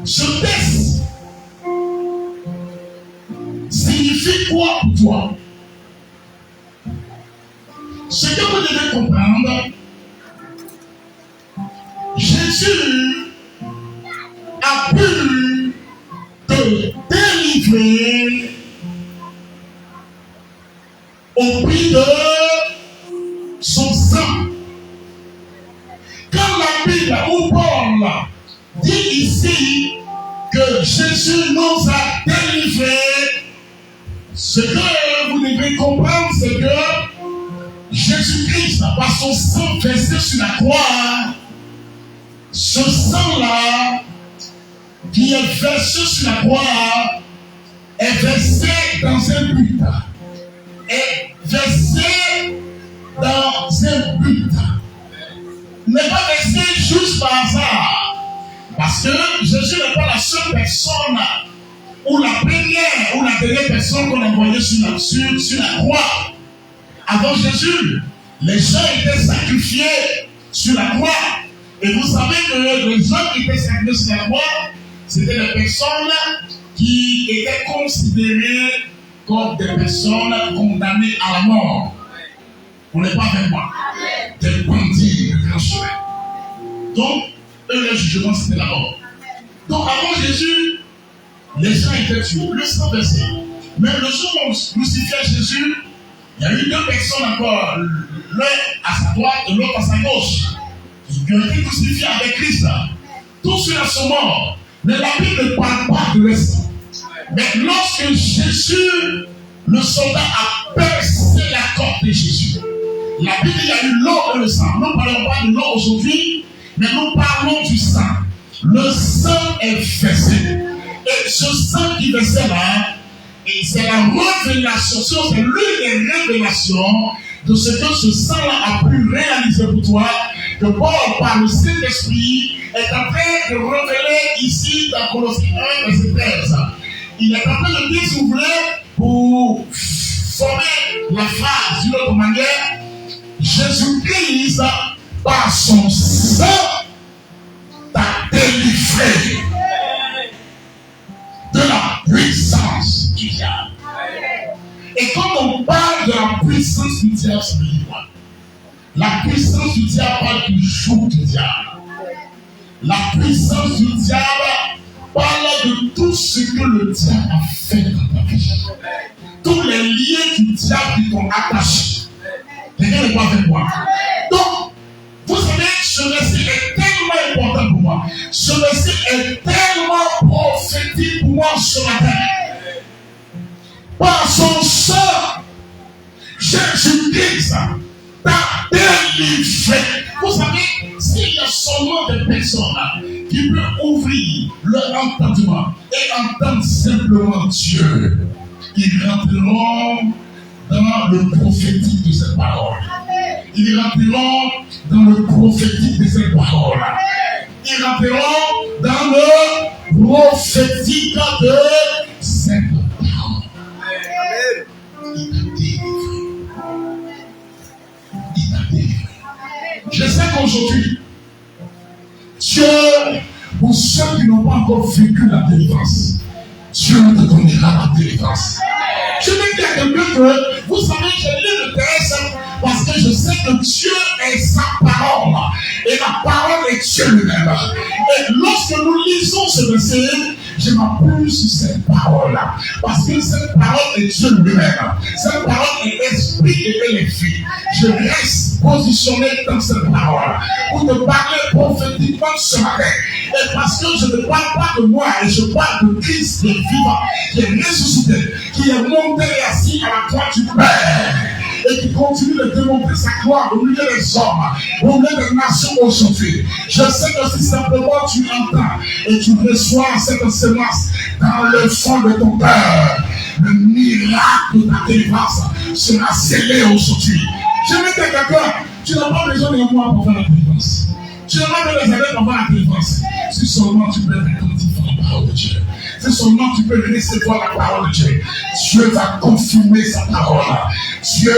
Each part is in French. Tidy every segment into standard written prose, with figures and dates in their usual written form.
Ce test signifie quoi pour toi? Ce que vous devez comprendre, Jésus a pu te délivrer au prix de son sang. Quand la Bible ou Paul dit ici que Jésus nous a délivrés, ce que vous devez comprendre, c'est que Jésus-Christ, par son sang versé sur la croix, ce sang-là qui est versé sur la croix est versé dans un but. Est versé dans un but. N'est pas versé juste par hasard. Parce que Jésus n'est pas la seule personne ou la première ou la dernière personne qu'on a envoyée sur la croix. Avant Jésus, les gens étaient sacrifiés sur la croix. Et vous savez que les gens qui étaient sacrifiés sur la croix, c'était des personnes qui étaient considérées comme des personnes condamnées à la mort. On n'est pas avec moi. Des bandits de grand chemin. Donc, eux, leur jugement, c'était la mort. Donc, avant Jésus, les gens étaient tués. Le sang versé. Mais le jour où on crucifiait Jésus, il y a eu deux personnes encore, l'un à sa droite et l'autre à sa gauche, qui ont été crucifiés avec Christ. Tous ceux-là sont morts. Mais la Bible ne parle pas de leur sang. Mais lorsque Jésus, le soldat, a percé la corde de Jésus, la Bible, il y a eu l'eau et le sang. Nous ne parlons pas de l'eau aujourd'hui, mais nous parlons du sang. Le sang est versé. Et ce sang qui versait là, et c'est la révélation, c'est l'une des révélations de ce que ce sang-là a pu réaliser pour toi, que Paul, par le Saint-Esprit, est en train de révéler ici dans Colossiens 1, verset 13. Il est en train de dire, si vous voulez, pour former la phrase d'une autre manière, Jésus-Christ, par son sang, t'a délivré de la puissance du diable. Et quand on parle de la puissance du diable, ça veut dire quoi? La puissance du diable parle du joug du diable. La puissance du diable parle de tout ce que le diable a fait dans ta vie. Tous les liens du diable qui t'ont attaché. Quelqu'un n'est pas avec moi. Donc, vous savez, ce verset est tellement important pour moi. Ce verset est tellement prophétique pour moi ce matin. Par son sang, Jésus-Christ t'a délivré. Vous savez, s'il y a seulement des personnes qui peuvent ouvrir leur entendement et entendre simplement Dieu, ils rentreront dans le prophétique de cette parole. Ils rentreront dans le prophétique de cette parole. Ils rentreront dans le prophétique de cette parole. Il t'a délivré. Il t'a délivré. Je sais qu'aujourd'hui, Dieu, pour ceux qui n'ont pas encore vécu la délivrance, Dieu te donnera la délivrance. Je vais dire à quelqu'un que, vous savez, j'ai lu le texte parce que je sais que Dieu est sa parole. Et la parole est Dieu lui-même. Et lorsque nous lisons ce verset, je m'appuie sur cette parole-là. Parce que cette parole est Dieu lui-même. Cette parole est esprit et elle est vie. Je reste positionné dans cette parole pour te parler prophétiquement ce matin. Et parce que je ne parle pas de moi, et je parle de Christ qui est vivant, qui est ressuscité, qui est monté et assis à la croix du Père, et qui continue de démontrer sa gloire au milieu des hommes, au milieu des nations aujourd'hui. Je sais que si simplement tu entends et tu reçois cette semence dans le fond de ton cœur, le miracle de ta délivrance sera scellé aujourd'hui. Je vais dire à quelqu'un, tu n'as pas besoin de moi pour faire la délivrance. Tu n'as pas besoin de les aider pour faire la délivrance. Si seulement tu peux être attentif à la parole de Dieu. Si seulement tu peux recevoir la parole de Dieu. Dieu va confirmer sa parole. Dieu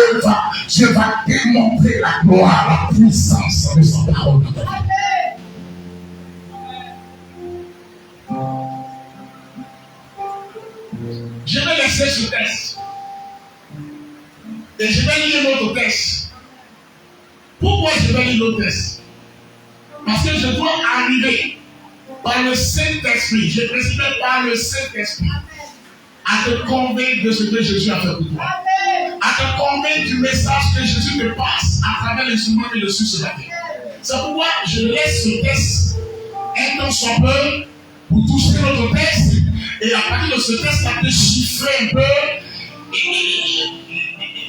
va démontrer la gloire, la puissance de sa parole. lisez ce texte. Et je vais lire l'autre texte. Pourquoi je vais lire l'autre texte? Parce que je dois arriver par le Saint-Esprit, je précise par le Saint-Esprit, à te convaincre de ce que Jésus a fait pour toi. À te convaincre du message que Jésus te passe à travers l'instrument et le sur ce matin. C'est pourquoi je laisse ce texte un temps soit peu pour toucher notre texte et à partir de ce texte, à déchiffrer un peu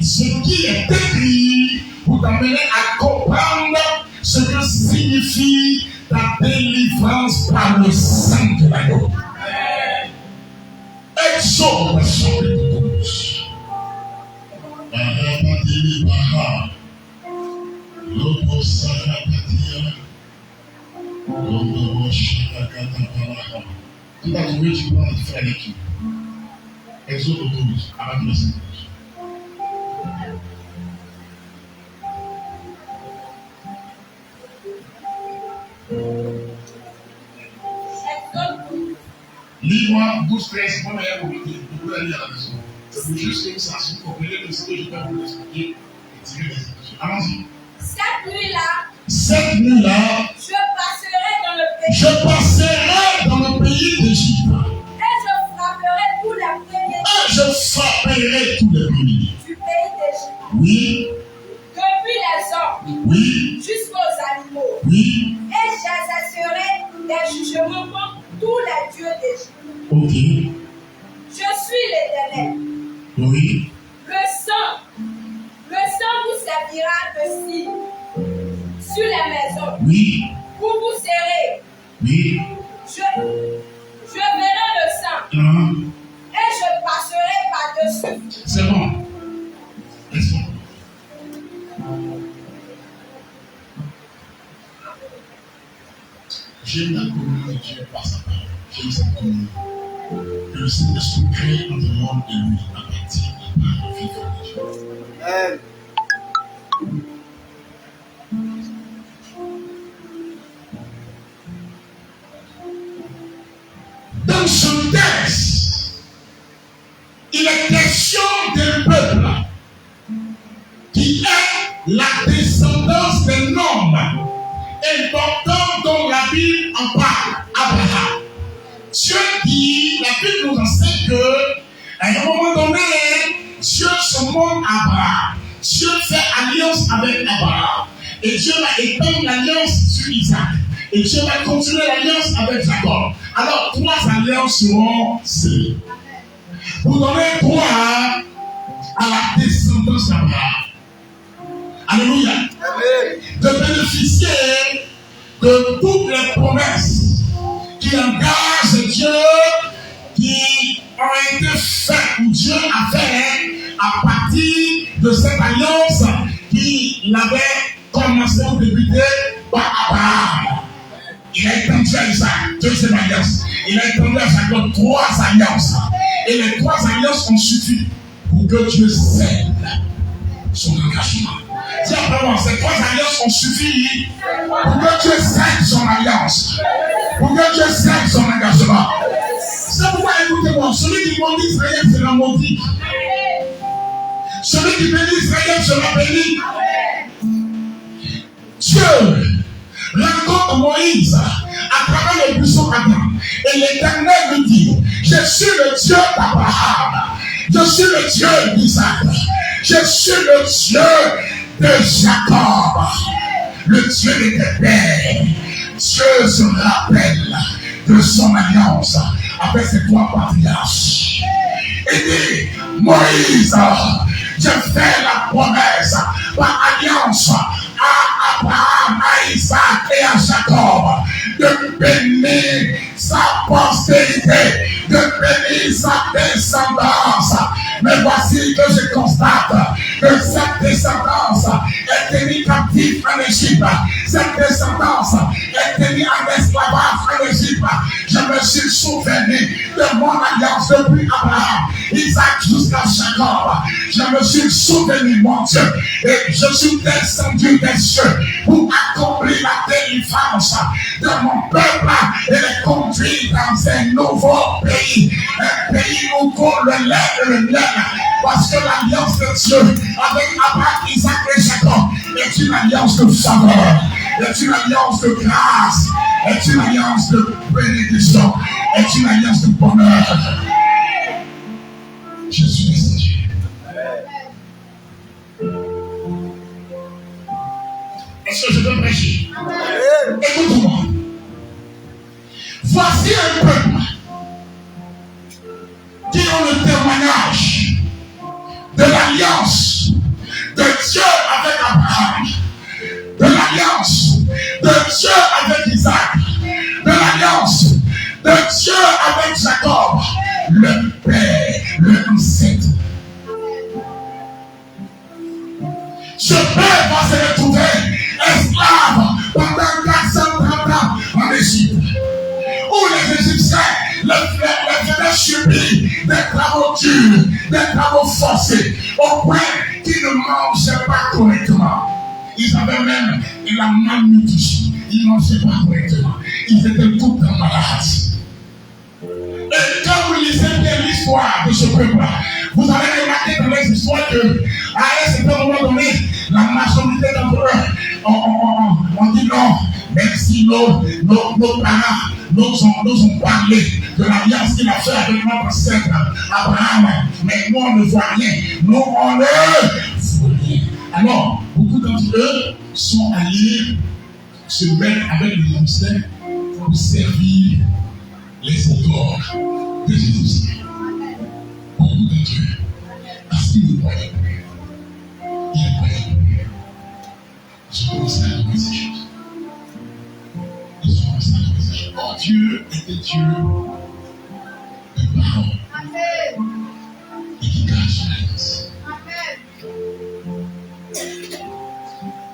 ce qui est écrit pour t'amener à comprendre ce que signifie ta délivrance par le sang de l'agneau. Exode chapitre 12. Tu vas trouver, tu pourras faire avec qui? Exode 12, à partir de 12. Lis-moi 12, 13, moi meilleur pour vous aller à la maison. C'est juste comme ça, si vous comprenez que ce que je vais vous expliquer et tirer les écritures. Allons-y. Cette nuit-là, je passerai dans le pays d'Égypte. Et je frapperai tous les premiers Du pays d'Égypte. Oui. Depuis les hommes. Oui. Jusqu'aux animaux. Oui. Et j'exercerai des jugements contre tous les dieux d'Égypte. Ok. Je suis l'Éternel. Oui. Le sang vous servira de signe sur les maisons. Oui. Pour vous serrer. Oui. Je verrai le sang. Et je passerai par-dessus. C'est bon. Laisse-moi. J'aime la communion de Dieu par sa parole. J'aime cette communion. Que le Saint-Esprit crée entre l'homme et lui à partir de la parole vivante de Dieu. Dans ce texte, il est question d'un peuple qui est la descendance d'un homme important dont la Bible en parle, Abraham. Dieu dit, la Bible nous enseigne qu'à un moment donné, Dieu se montre à Abraham. Dieu fait alliance avec Abraham. Et Dieu va étendre l'alliance sur Isaac. Et Dieu va continuer l'alliance avec Jacob. Alors, 3 alliances seront scellées. Vous donnez droit à la descendance d'Abraham. Alléluia. De bénéficier de toutes les promesses qui engagent Dieu, qui ont été faites, ou Dieu a fait à partir de cette alliance qu'il avait commencé au débuter par Abraham. Il a étendu à Isaac, deuxième alliance. Il a étendu à Jacob 3 alliances. Et les 3 alliances ont suffi pour que Dieu scelle son engagement. Si après moi, ces 3 alliances ont suffi pour que Dieu scelle son alliance. Pour que Dieu scelle son engagement. C'est pourquoi, écoutez-moi, celui qui maudit Israël sera maudit. Celui qui bénit Israël sera béni. Dieu rencontre Moïse à travers le buisson ardent. Et l'Éternel lui dit, je suis le Dieu d'Abraham, je suis le Dieu d'Isaac, je suis le Dieu de Jacob, le Dieu de tes pères. Dieu se rappelle de son alliance avec ses 3 patriarches. Et dit, Moïse, je fais la promesse par alliance à Abraham, à Isaac et à Jacob de bénir sa postérité, de bénir sa descendance. Mais voici que je constate que cette descendance est tenue captive en Égypte. Cette descendance est tenue en esclavage en Égypte. Je me suis souvenu de mon alliance depuis Abraham, Isaac jusqu'à Jacob. je me suis souvenu, mon Dieu, et je suis descendu des cieux pour accomplir la délivrance de mon peuple et les conduire dans un nouveau pays, un pays où coule le lait et le miel, parce que l'alliance de Dieu avec Abraham, Isaac et Jacob est une alliance de faveur, est une alliance de grâce, est une alliance de bénédiction, est une alliance de bonheur. Je suis descendu. Est-ce que je peux prêcher? Écoute-moi. Voici un peuple qui ont le témoignage de l'alliance de Dieu avec Abraham, de l'alliance de Dieu avec Isaac, de l'alliance de Dieu avec Jacob, le Père, le ancêtre. Ce peuple va se retrouver esclave pendant 430 ans en Égypte, où les Égyptiens les faisaient subir des travaux durs, des travaux forcés, au point qu'ils ne mangeaient pas correctement. Ils avaient même la malnutrition, ils ne mangeaient pas correctement, ils étaient tout le temps malades. Et quand vous lisez bien l'histoire de ce peuple-là, vous allez remarquer dans les histoires qu'à un certain moment donné, la majorité d'entre eux on dit non, même si nos parents nous ont parlé de l'alliance qu'il a fait avec notre ancêtre Abraham, mais nous on ne voit rien, nous on ne voit rien. Alors, beaucoup d'entre eux sont allés se mettre avec les ministères pour servir les auteurs des Égyptiens. Beaucoup d'entre eux, parce qu'ils ne croyaient plus. Ils ne croyaient plus. Ils ont commencé à avoir ces choses. Ils ont commencé à avoir ces choses. Oh, Dieu était Dieu de parole. Et qui cache l'alliance.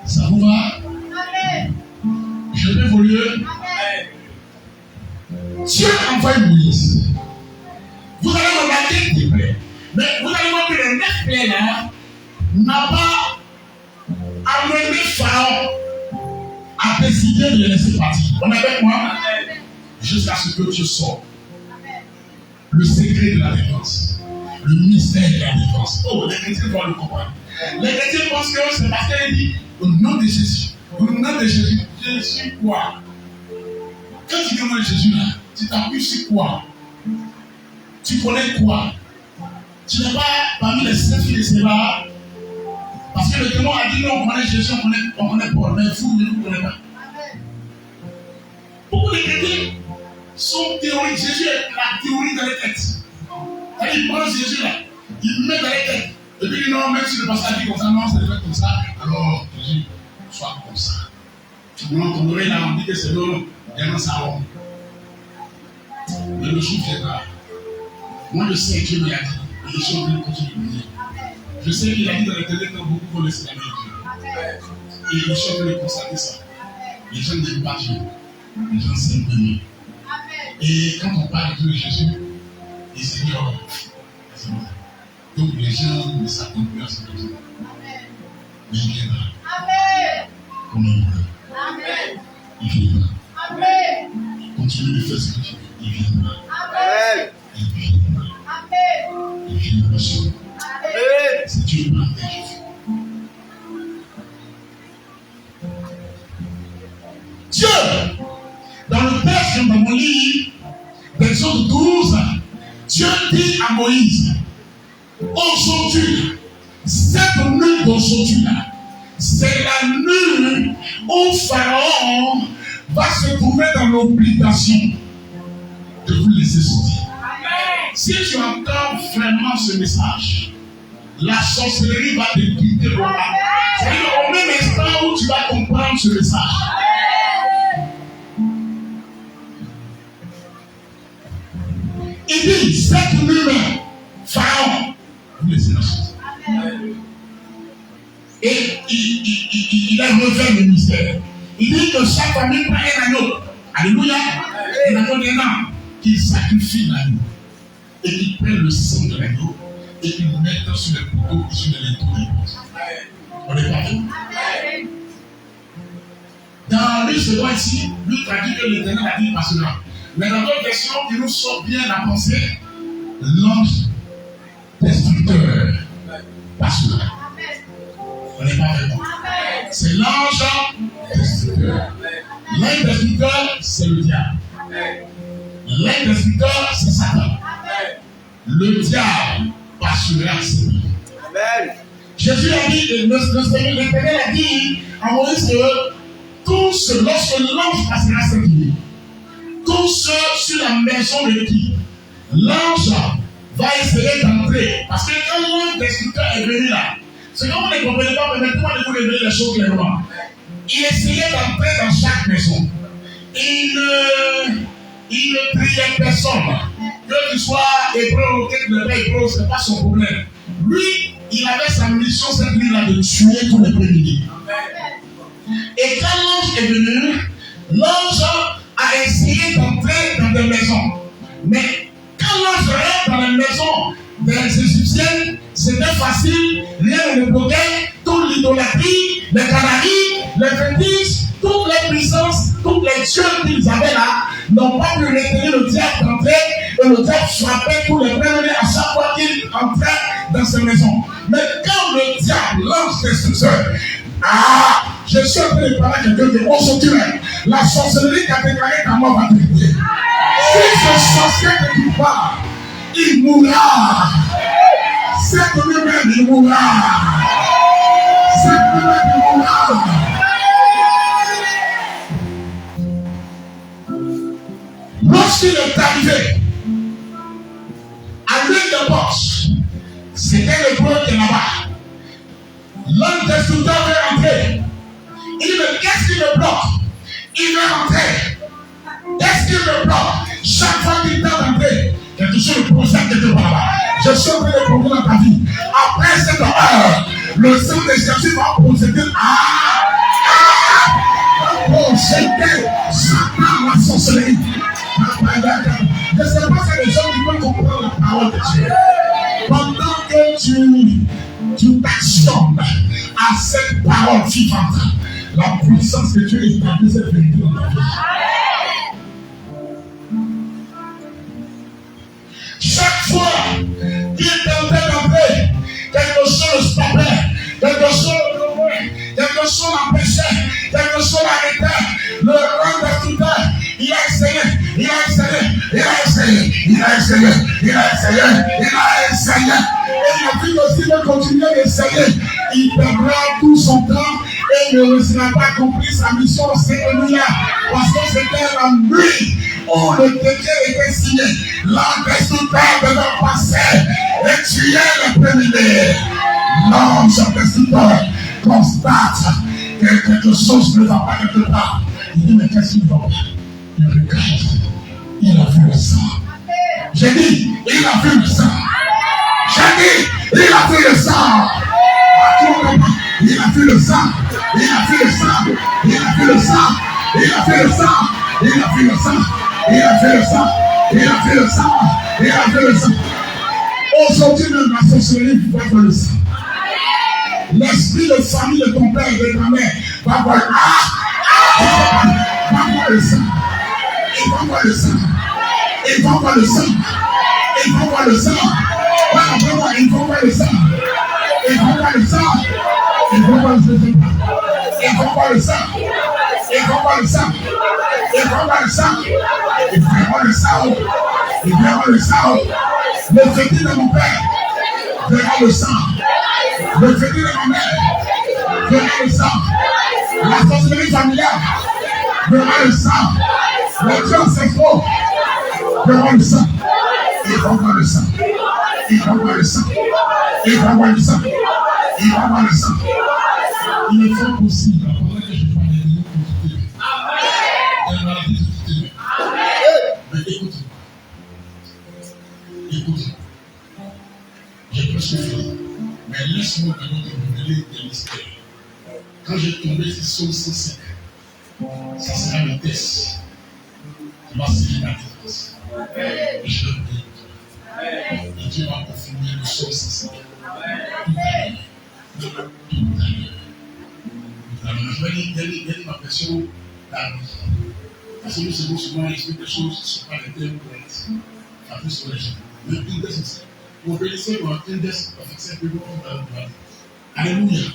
Ça vous va? Je vais évoluer. Dieu envoie Moïse. Vous allez remarquer des plaies. Mais vous allez voir que les 9 plaies là n'ont pas amené Pharaon à décider de les laisser partir. On est avec moi? Jusqu'à ce que Dieu sorte le secret de la défense, le mystère de la défense. Oh, les chrétiens doivent le comprendre. Les chrétiens pensent que c'est parce qu'il dit au nom de Jésus. Au nom de Jésus, Jésus quoi? Quand tu dis au nom de Jésus là, tu t'appuies sur quoi? Tu connais quoi? Tu n'es pas parmi les 7 filles de Séba. Parce que le démon a dit non, on connaît Jésus, on connaît Paul, mais vous ne vous connaissez pas. Beaucoup de chrétiens sont théoriques. Jésus est la théorie dans les têtes. Ils prennent Jésus là, ils mettent dans les têtes. Et puis ils disent non, même si le pasteur dit comme ça, non, c'est fait comme ça, alors Jésus, soit comme ça. Non, ton oreille là, on dit que c'est non, il y a un salon. Mais le jour viendra. Moi, je sais que Dieu m'a dit, et les gens veulent continuer de dire. Je sais qu'il a dit dans le télé que beaucoup connaissent la Dieu. Et les gens veulent constater ça. Les gens n'aiment pas Dieu. Les gens s'aiment Dieu. Et quand on parle de Jésus, ils se disent, oh, c'est bon. Donc les gens ne s'attendent plus à ce que Dieu. Mais il viendra. Comme on veut. Il viendra. Continue de faire ce que tu veux. Il viendra. Il viendra. Il viendra sur nous. C'est Dieu qui a Jésus. Dieu, dans le texte que nous lisons, Exode 12, Dieu dit à Moïse, aujourd'hui, cette nuit d'aujourd'hui-là, c'est la nuit où Pharaon va se trouver dans l'obligation de vous laisser sortir. Si tu entends vraiment ce message, la sorcellerie va te quitter le roi. C'est-à-dire au même instant où tu vas comprendre ce message. Il dit, cette nuit, Pharaon, vous laissez la chose. Et il a revêt le mystère. Il dit que chaque famille prend un agneau. Alléluia. Un agneau d'un an, qu'il sacrifie l'agneau. Et qu'il prenne le sang de l'agneau et ils mettent sur les poteaux et sur les linteaux des portes. On est parti. Dans lui, ce doigt ici, lui traduit que l'Éternel a dit par cela. Mais dans d'autres versions qui nous sortent bien la pensée, l'ange destructeur par cela. On n'est pas vraiment. C'est l'ange destructeur. L'ange destructeur, c'est le diable. L'ange destructeur, c'est Satan. Le diable passionnéra c'est lui. Jésus a dit, l'Éternel a dit à Moïse que tous, lorsque l'ange passera cette nuit, tous sur la maison de qui l'ange va essayer d'entrer. Parce que quand l'ange destructeur est venu là, c'est comme vous ne comprenez pas, mais maintenant vous révéler les choses clairement. Il essayait d'entrer dans chaque maison. Il ne priait personne. Que tu sois hébreu ou que tu n'es pas hébreu, ce n'est pas son problème. Lui, il avait sa mission cette nuit-là de tuer tous les prédits. Et quand l'ange est venu, l'ange a essayé d'entrer dans des maisons. Mais quand l'ange rentre dans les maisons des Égyptiennes, c'était facile, rien ne le bloquait, toute l'idolâtrie, les canaries, les fétiches, toutes les puissances, tous les dieux qu'ils avaient là, n'ont pas pu retenir le diable d'entrer, et le diable frappait tous les prévenus à chaque fois qu'il entrait dans ces maisons. Mais quand le diable lance des succès, je suis en train de parler à quelqu'un de aujourd'hui, la sorcellerie qui a déclaré ta mort va te tuer. Si ce sorcier que tu parles, il mourra. C'est lui-même, il mourra. C'est lui-même, il mourra. Lorsqu'il est arrivé à l'île de Poche, c'était le breu qui est là-bas. L'homme destructeur veut rentrer. Il dit, mais qu'est-ce qui le bloque? Il veut rentrer. Qu'est-ce qui le bloque? Chaque fois qu'il tente d'entrer, quelque chose de procède quelque part là-bas. Je suis en train de comprendre dans ta vie. Après cette heure, le sang de Jésus va procéder procéder Satan la sorcellerie. Je ne sais pas si les gens qui peuvent comprendre la parole de Dieu. Pendant que tu t'actionnes à cette parole vivante, la puissance que Dieu établit cette vérité dans ta vie. Chaque fois qu'il tentait d'entrer, quelque chose le stoppait, quelque chose le louait, quelque chose l'empêchait, quelque chose l'arrêtait. Le grand destructeur, il a essayé, il a essayé, il a essayé, il a essayé, il a essayé, il a essayé. Et il a dit aussi de continuer d'essayer. Il perdra tout son temps et il ne réussira pas à accomplir sa mission cette nuit-là. Parce que c'était la nuit où le décret était signé. L'ange destructeur devait passer et tuer le premier. L'ange destructeur constate que quelque chose ne va pas quelque part. Il dit, mais qu'est-ce qu'il va pas? Il regarde. Il a vu le sang. J'ai dit, il a vu le sang. J'ai dit, il a vu le sang. Il a vu le sang. Il a vu le sang. Il a vu le sang. Il a vu le sang. Il a vu le sang. Il a vu le sang. Il a vu le sang. Il a vu le sang. Aujourd'hui, même la sorcellerie va voir le sang. L'esprit de famille de ton père et de ta mère va voir le sang. Il va voir le sang. Il va voir le sang. Il va voir le sang. Il va voir le sang. Il va voir le sang. Il va voir le sang. Il va voir le sang. Il va voir le sang. Il va voir le sang. Il va voir le sang. Il va voir le sang. Le fétiche de mon père verra le sang. Le fétiche de ma mère verra le sang. La sorcellerie familiale verra le sang. Le dieu ancestral verra le sang. Il va voir le sang. Il va voir le sang. Il va voir le sang. Il va voir le sang. Il est fort possible, la parole que je parle de nous pour tout aimer. Il y a la maladie de tout aimer. Mais écoute-moi. Écoute-moi. J'ai presque fini. Mais laisse-moi maintenant te révéler des mystères. Quand j'ai tombé sur Psaume 105, ça sera le test. Tu vas signer la différence. Et je le dis. Et Dieu va confirmer le sol sensible. Tout à l'heure. Je vais dire ma question la vie. Parce que nous savons souvent expliquer des choses qui ne sont pas les termes corrects. Enfin, plus sur les gens. Mais index aussi. Vous obéissez dans index of acceptable Alléluia.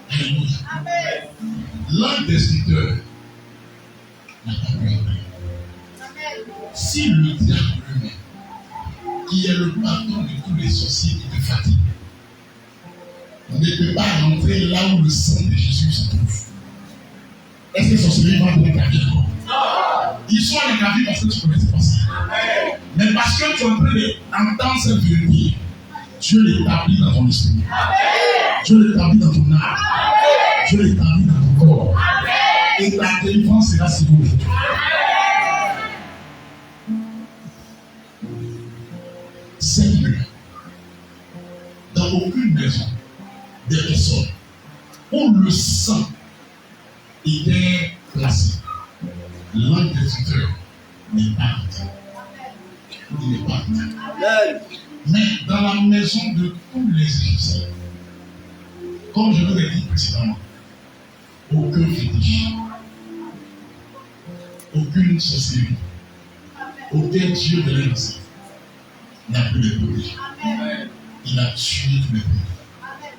Alléluia. L'un des scripteurs n'a pas pu entrer. Si le diable lui-même, qui est le patron de tous les sorciers qui te fatiguent, ne peut pas rentrer là où le sang de Jésus se trouve, est-ce que les sorciers vont entrer dans ta vie encore? Ils sont dans ta vie parce que tu connais pas ça. Mais parce que tu es en train d'entendre cette vérité, Dieu l'établit dans ton esprit. Dieu l'établit dans ton âme. Dieu l'établit dans ton corps. Et ta délivrance sera si vous. Seigneur, dans aucune maison des personnes où le sang était placé, l'un des tuteurs n'est pas entré. Il n'est pas entré. Mais dans la maison de tous les Égyptiens, comme je vous l'ai dit précédemment, aucun fétiche, aucune sorcellerie, aucun dieu de l'ancien n'a pu les protéger. Il a tué tous les premiers.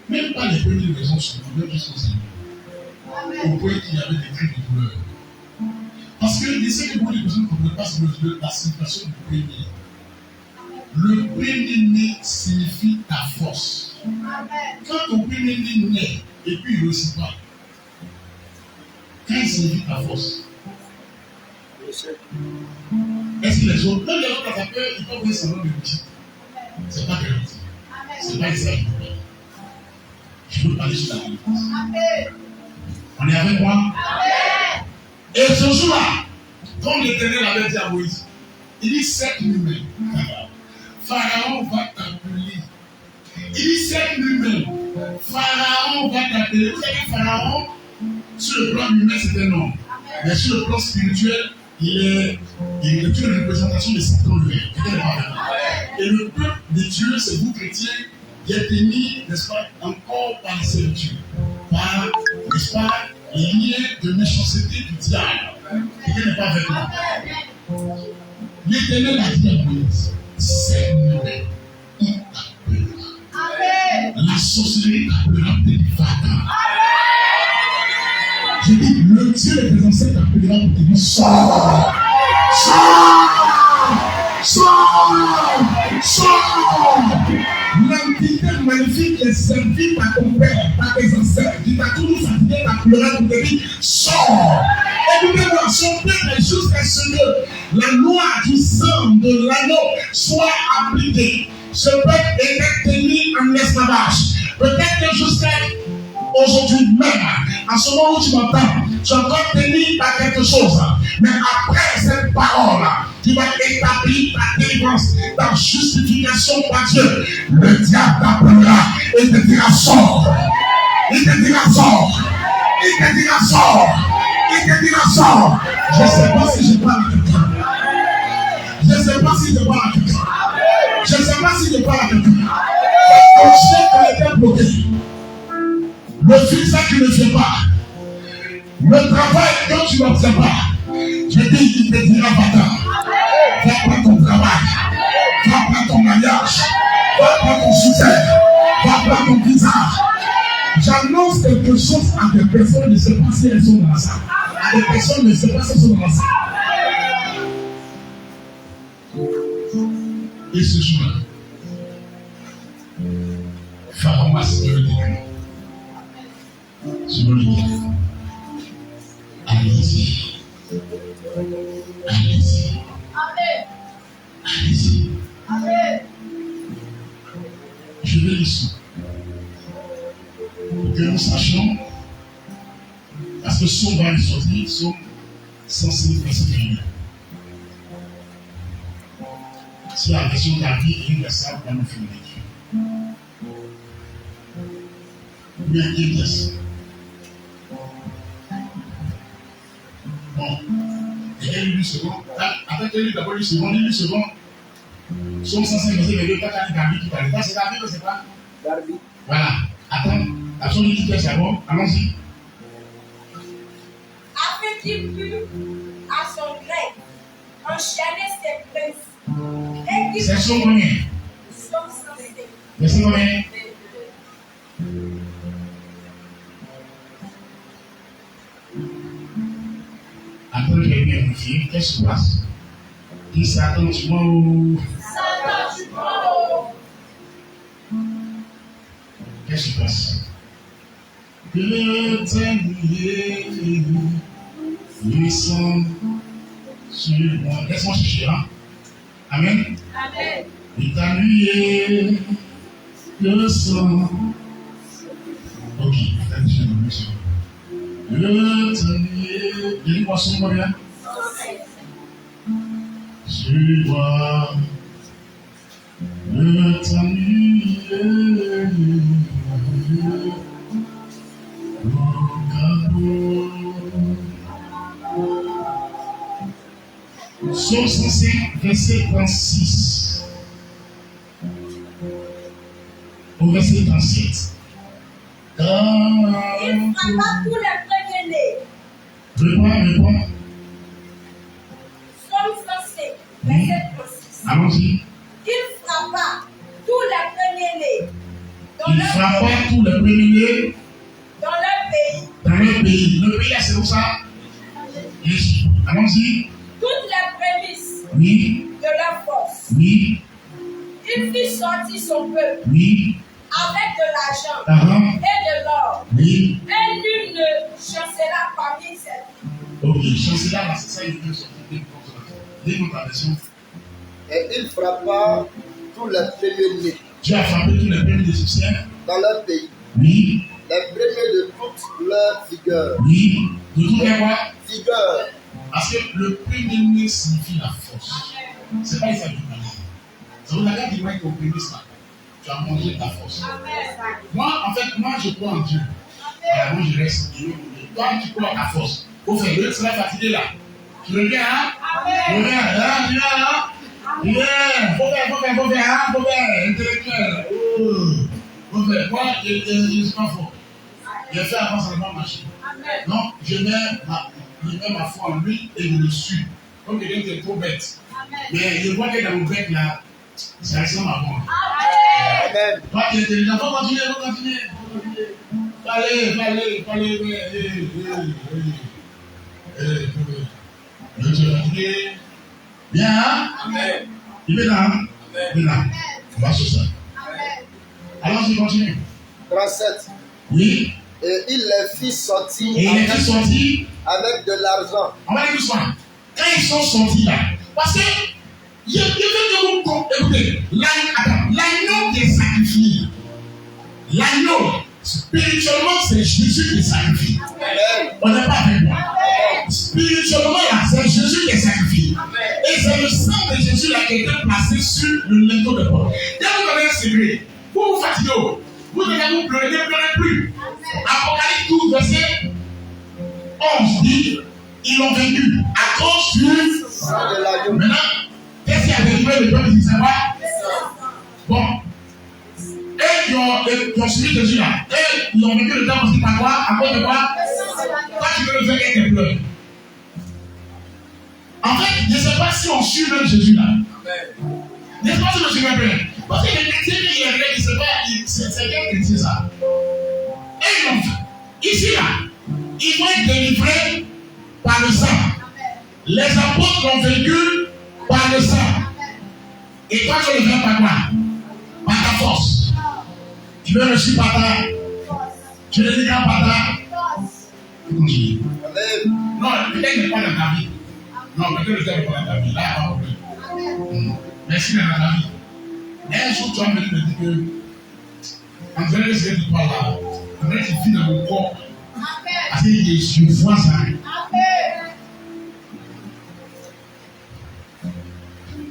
Même pas les premières maisons sont même jusqu'aux Seigneur. Au point qu'il y avait des cris de douleur. Parce que les que beaucoup de personnes ne comprennent pas la signification du premier. Le premier-né signifie ta force. Quand ton premier-né naît et puis il ne réussit pas, quand il signifie ta force, est-ce que les autres, même les autres, ça peut, ils peuvent voir seulement le petit. C'est pas que c'est pas ça. Je veux parler sur la délivrance. On est avec moi? Et ce jour-là, comme l'Éternel avait dit à Moïse, il dit 7 numéros. Pharaon va t'appeler. Il dit 7 numéros. Pharaon va t'appeler. Vous savez, Pharaon, sur le plan humain, c'est un homme. Mais sur le plan spirituel, il est une représentation de Satan lui-même. Et le peuple de Dieu, c'est vous chrétiens, qui êtes mis, n'est-ce pas, encore par les servitudes, par, n'est-ce pas, les liens de méchanceté du diable. Quelqu'un n'est pas avec moi. L'Éternel a dit à Moïse, Seigneur, il t'appellera. La sorcellerie t'appellera Téléphata. J'ai dit, le Dieu des ancêtres t'appellera pour te dire, sors, sors, sors, sors. L'entité magnifique est servie par ton père, par tes ancêtres, qui t'a toujours fatigué, t'appellera pour te dire, sors. Écoutez-moi, son peuple est juste à ce que la loi du sang de l'agneau soit appliquée. Ce peuple était tenu en esclavage. Peut-être que jusqu'à aujourd'hui même, à ce moment où tu m'entends, tu es encore tenu par quelque chose. Mais après cette parole, tu vas établir ta délivrance, ta justification par Dieu. Le diable t'appellera et te dira sors. Il te dira sors. Il te dira sors. Il te dira sors. Je ne sais pas si je parle à quelqu'un. Je ne sais pas si je parle à quelqu'un. Je ne sais pas si je parle à quelqu'un. Ton chef était bloqué. Le fils qui ne fait pas. Le travail dont tu n'obtiens pas. Je dis, il te dira va-t'en. Va prendre ton travail. Va prendre ton mariage. Va prendre ton succès. Va prendre ton visa. J'annonce quelque chose à des personnes, ne sais pas si elles sont dans la salle. À des personnes, ne sais pas si elles sont dans la salle. Et ce jour-là, Pharaon a signé le décret. Selon l'Église. Allez-y. Allez-y. Allez-y. Je vais ici. Pour que nous sachions, parce que son va les sortir, sont censés passer de c'est la version de la vie universelle dans nos films. Bien, universel. Bon, et elle lui second, avec elle d'abord lui second, il lui second. Psaume 105, verset 22, quand tu as dit David tout à l'heure, c'est David ou c'est pas? David. Voilà. Attends, la psaume dit tout c'est bon. Allons-y. Afin qu'il pût à son gré enchaîner ses princes. Et qu'il C'est psaume combien? Psaume 105. Verset combien? Après, je vais vérifier. Qu'est-ce qui se passe? Dis ça, attends, tu vois où? Satan, tu prends. Qu'est-ce qui se passe? Que t'aimer, puissant sur moi. Laisse-moi chercher, hein? Amen. Amen. Et t'ennuyer, le sang. Ok, attends, je vais me sur. Le t'ennuyer, il y a une poisson combien? Sur moi. Le t'ennuyer. Psaume 105, verset 36 au verset 37. Il frappa tous les premiers-nés. Réponds. Psaume 105, verset 36. Allons-y. Il frappa tous les premiers-nés Il frappa tous les premiers-nés dans leur pays. dans le pays. Le pays, c'est où ça? Yes. Allons-y. Toutes les prémices Oui. de leur force. Oui. Il fit sortir son peuple Oui. avec de l'argent et de l'or. Oui. Et nul ne chancela parmi ses filles. Ok, chancelier, là, c'est ça, il veut sortir des consommateurs. Lis-nous ta version. Et il frappa tous les premiers-nés Dieu a frappé tous les premiers Égyptiens. dans leur pays, Oui. les premiers de toute leur vigueur. Oui. De tout les quoi? Vigueur. Parce que le premier-né signifie la force. C'est pas ça qui parle. Ça veut dire qu'il va être au premier ça. Tu as mangé ta force. Moi, en fait, je crois en Dieu. Alors, moi, je reste. Toi, tu crois à ta force. Au fait, le sera fatigué là. Tu reviens, hein? Reviens, hein? Viens. Faut faire, hein? Faut faire, intellectuel. Faut faire. Moi, je ne suis pas fort. Je fais avant seulement marcher. Non, je mets ma foi en lui et je le suis. Comme quelqu'un qui est trop bête. Mais je vois que dans mon bec là, ça ressemble à moi. Amen. Toi qui es intelligent, faut continuer. Allez. Je te fatigué. Bien, hein? Amen. Il est là, hein? Il est là. On va sur ça. Allons-y, continue. 37. Oui. Et il les fit sortir Et il est sorti. avec de l'argent. On va dire tout ça. Quand ils sont sortis là, parce que il y a que vous écoutez, l'agneau qui est sacrifié, l'agneau, spirituellement, c'est Jésus qui est sacrifié. Amen. On n'est pas avec moi. Spirituellement, là, c'est Jésus qui est sacrifié. Et c'est le sang de Jésus là qui a été placé sur le linteau de Paul. Il y a vous connaissez un secret. Vous vous fatiguez, vous devez vous pleurer, ne pleurez plus. Apocalypse 12, verset 11 dit, ils l'ont vaincu à cause du Sang de l'agneau. Maintenant, qu'est-ce qui a délivré le peuple d'Israël? Bon. Et ils ont suivi Jésus là. Et ils ont vaincu le temps aussi par quoi? À cause de quoi? Toi, tu veux le faire avec tes pleurs. En fait, je ne sais pas si on suit même Jésus là. Je ne sais pas si on suit même. Parce que les chrétiens, ils ne savent pas, c'est bien chrétien ça. Et ils l'ont fait. Ici là, ils vont être délivrés par le sang. Les apôtres l'ont vaincu par le sang. Et toi, tu le fais par quoi? Par ta force. Tu veux réussir par ta. Tu le dis par ta. Continue. Amen. Non, peut-être qu'il n'est pas dans ta vie. Non, peut-être qu'il n'est pas dans ta vie. Là, on va merci dans ta vie. Un jour, tu vas me dire que. En vrai, c'est que tu parles là. En vrai, tu vis dans mon corps. Parce que je vois ça.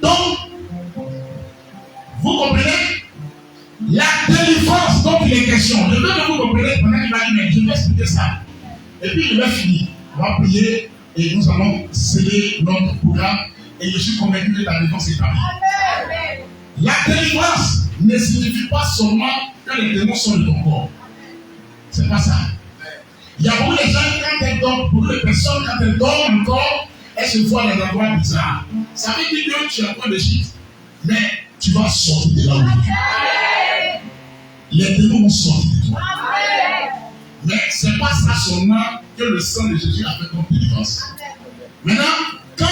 Donc, vous comprenez la délivrance dont il est question. Je veux que vous compreniez pendant qu'il va dire, mais je vais expliquer ça. Et puis, il va finir. On va prier et nous allons sceller notre programme. Et je suis convaincu que ta défense est établie. La délivrance ne signifie pas seulement que les démons sont de ton corps. C'est pas ça. Il y a beaucoup de gens, quand elles dorment, beaucoup de personnes, quand elles dorment encore, elles se voient dans des endroits bizarres. Ça veut dire que tu es en train de chier. Mais tu vas sortir de là où tu es. Les démons vont sortir de toi. Mais ce n'est pas ça seulement que le sang de Jésus a fait comme délivrance. Maintenant, quand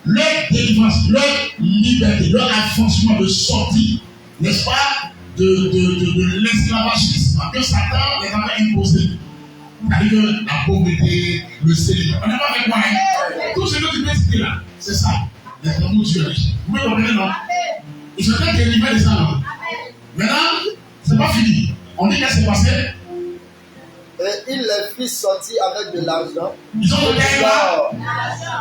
leur délivrance, leur liberté, leur affranchissement de sortir, n'est-ce pas, de l'esclavagisme que Satan les avait imposé. C'est-à-dire que la pauvreté, le célibat. On n'est pas avec moi, hein? Tout ce que tu peux citer là, c'est ça. Les amours Dieu riche. Vous me comprenez, non? Ils sont très délivrés de ça, non? Maintenant, c'est pas fini. On dit qu'est-ce qui s'est passé? Et il les fit sortir avec de l'argent. Ils ont de l'or.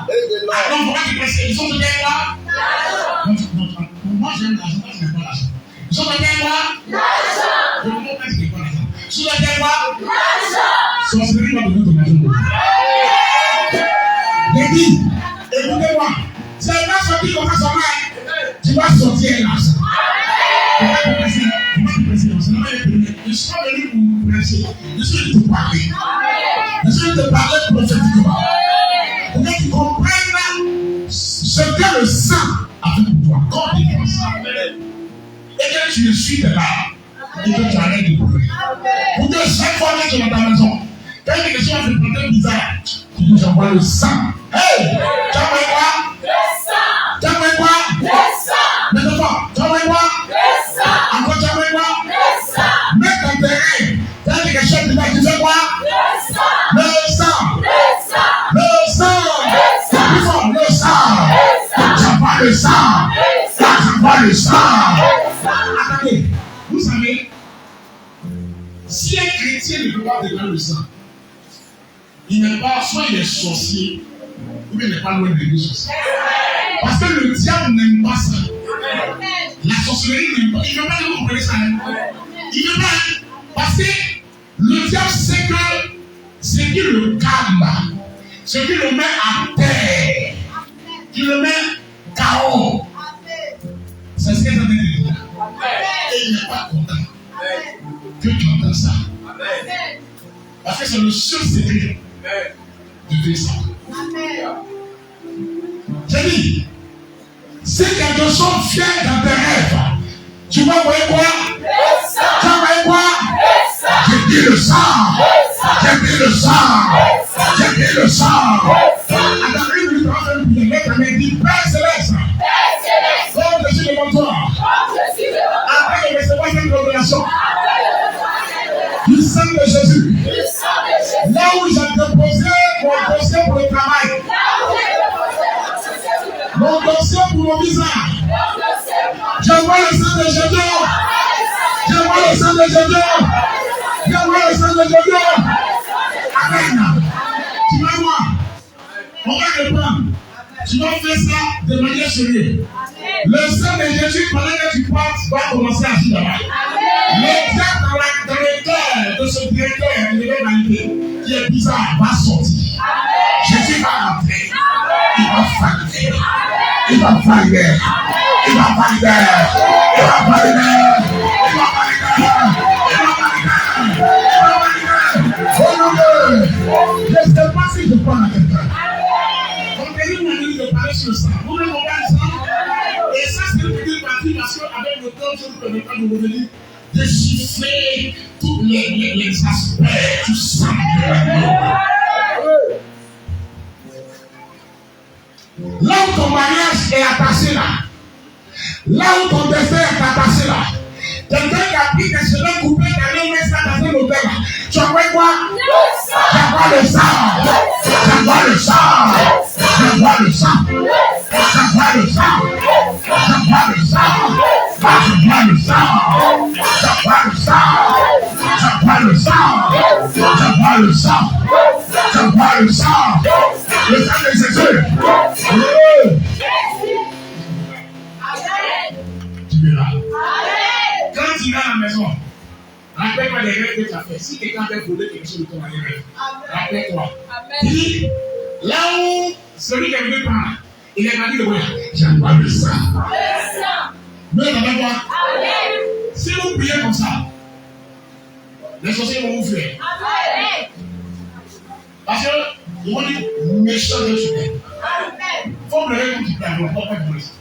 Et de l'or. Ah non, pourquoi tu penses? Ils ont de l'or? Non. Moi, j'aime l'argent, moi, je n'aime pas l'argent. Ils ont de l'or? Je ne comprends pas ce qu'ils font l'argent. Ils ont de l'or? Sorcellerie va donner ton argent. J'ai dit, écoutez-moi, tu n'as pas sorti comme ça seulement, tu vas sortir l'argent. Je suis pas venu pour prêcher, je suis venu te parler. Je suis venu te parler prophétiquement. Pour que tu comprennes ce que le sang a fait pour toi, comme défense. Et que tu le suis de là, et que tu arrêtes de pleurer. Pour que chaque fois que tu es dans ta maison, quand il y a quelque chose qui te prend bizarre, tu dis j'envoie le sang. Hey! Tu envoies quoi? Le sang! Tu envoies quoi? Le sang! Maintenant, tu envoies quoi? Le sang! Encore tu envoies quoi? Le sang! Mets ton terrain. Quand il y a quelque chose qui te tu fais quoi? Le sang! Le sang! Le sang! Le sang! Le sang! Plus fort, le sang! J'envoie le sang! J'envoie le sang! Attendez, vous savez, si un chrétien ne peut pas dégager le sang, il n'est pas, soit il est sorcier, ou bien il n'est pas loin de l'église. Parce que le diable n'aime pas ça. La sorcellerie n'aime pas. Il ne veut pas que vous compreniez ça. Il ne veut pas. Parce que le diable sait que c'est qui le calme, c'est qui le met à terre, qui le met KO. C'est ce que ça veut dire. Et il n'est pas content que tu entends ça. Parce que c'est le seul secret de Dieu. J'ai dit, si quelque chose vient dans tes rêves, tu vas voir quoi? Le sang. Tu vas voir quoi? Le sang. J'ai dit le sang. J'ai dit le sang. J'ai dit le sang. Attends, une minute avant de me mettre, elle dit Père Céleste. Comme je suis devant toi. Après de recevoir cette révélation du sang de Jésus. Là où j'ai déposé mon dossier pour le travail. Mon dossier pour mon visa. J'envoie le sang de Jésus. J'envoie le sang de Jésus. J'envoie le sang de Jésus. Amen. Tu vas voir. On va le prendre. Tu vas faire ça de manière sérieuse. Le sang de Jésus, pendant que tu passes, va commencer à agir là-bas. Le diable dans le cœur de ce directeur de l'humanité qui est bizarre va sortir. Jésus va rentrer. Il va valider. Il va valider. Il va valider. Il va valider. Il va valider. Il va valider. Oh non, je ne sais pas si je parle à quelqu'un. On a eu une de parler sur ça. Vous voulez comprendre ça? Et ça, c'est une petite partie parce qu'avec le temps, je ne peux pas nous revenir. Déchiffrer tous les aspects du sang de la là où ton mariage est attaché là où ton destin est attaché là, quelqu'un qui a pris des cheveux coupés, qui a mis ça dans un hôtel là, tu envoies quoi? J'envoie le sang. J'envoie le sang. J'envoie le sang. J'envoie le sang. J'envoie le sang. J'envoie le sang. J'envoie le sang. J'envoie le sang. J'envoie le sang. J'envoie le sang. Le sang de Jésus. Tu verras. Quand tu vas à la maison, rappelle-toi les rêves que tu as fait. Si quelqu'un avait volé quelque chose de ton rêve, rappelle-toi. Puis, là où celui qui est venu par, il est venu de voir, j'envoie le sang. Vous êtes avec moi? Si vous priez comme ça, les sorciers vont vous fuir. Parce que ils vont dire méchant de super. Il faut me lever comme tu peux avoir, pas de police.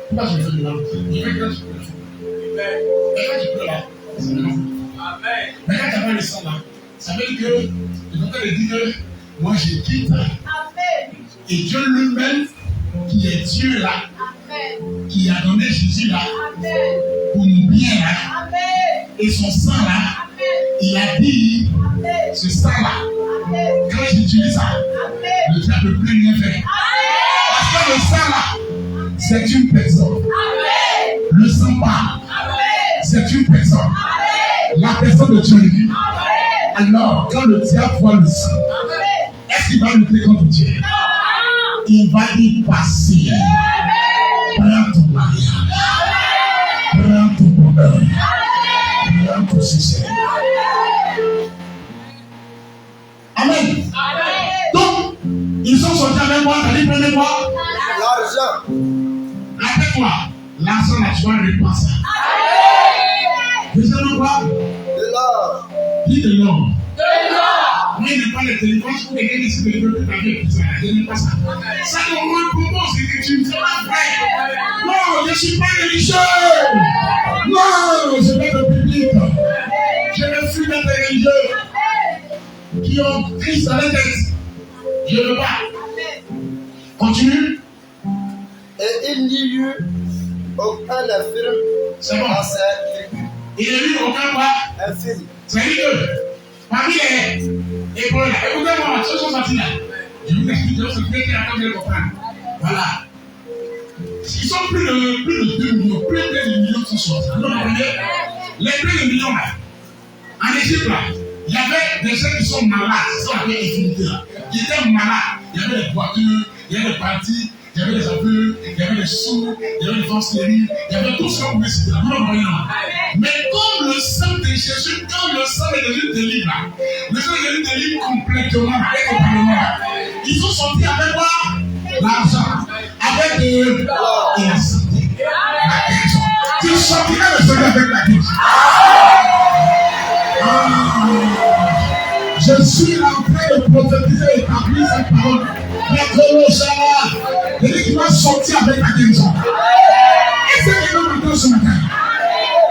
Pourquoi je me fais de mal? Je vais quand tu peux le faire. Et quand tu peux là, c'est le nom. Mais quand tu as pas le sang là, ça veut dire que le docteur dit que moi je quitte. Et Dieu lui-même, qui est Dieu là, qui a donné Jésus là, pour nous bien là, et son sang là, il a dit, ce sang là, quand j'utilise ça, le diable ne peut plus rien faire. Parce que le sang là, c'est une personne. Le sang parle, c'est une personne. La personne de Dieu dit. Alors, quand le diable voit le sang, est-ce qu'il va lutter contre Dieu? Il va y passer. Prends ton mariage. Prends ton bonheur. Prends ton succès. Amen. Donc, ils sont sortis avec moi. T'as dit, prenez-moi L'argent. Rappelle-toi, l'argent là, tu vas repenser. Deuxièmement quoi? De l'or. Dis de l'or. Moi, je n'ai pas le téléphone pour les gars ici de développer ta vie. Je n'aime pas ça. Ça ne me propose que tu ne fais pas vrai. Non, je ne suis pas religieux. Non, je vais au public. Je refuse d'être religieux qui ont Christ dans la tête. Je ne veux pas. Continue. Et il n'y eut aucun infirme C'est bon. dans cette tribu. Il n'y a eu aucun pas. Infirme. C'est-à-dire que parmi les Hébreux, écoutez-moi, ce sont sortis là. Je vous explique, je vous explique à quand je vais comprendre. Voilà. Ils sont plus de 2 millions, plus de 2 millions qui sont sortis. Vous comprenez? Les 2 millions là, en Égypte là, il y avait des gens qui sont malades, c'est ça qu'on appelle l'infinité là. Ils étaient malades. Il y avait des voitures, il y avait des partis, il y avait des aveugles, il y avait des sourds, il y avait des femmes stériles, il y avait tout ce qu'on pouvait citer là. Vous comprenez? Mais comme le sang de Jésus, quand le sang de Jésus délivre là, le sang de Jésus délivre complètement et totalement. Ils sont sortis avec quoi? L'argent, avec de l'or et la santé. La guérison. Tu sortiras le Seigneur avec la guérison. Je suis en train de prophétiser et établir cette parole. Mais Colossal, il dit qu'il va sortir avec la guérison. Et c'est ce que nous entendons ce matin.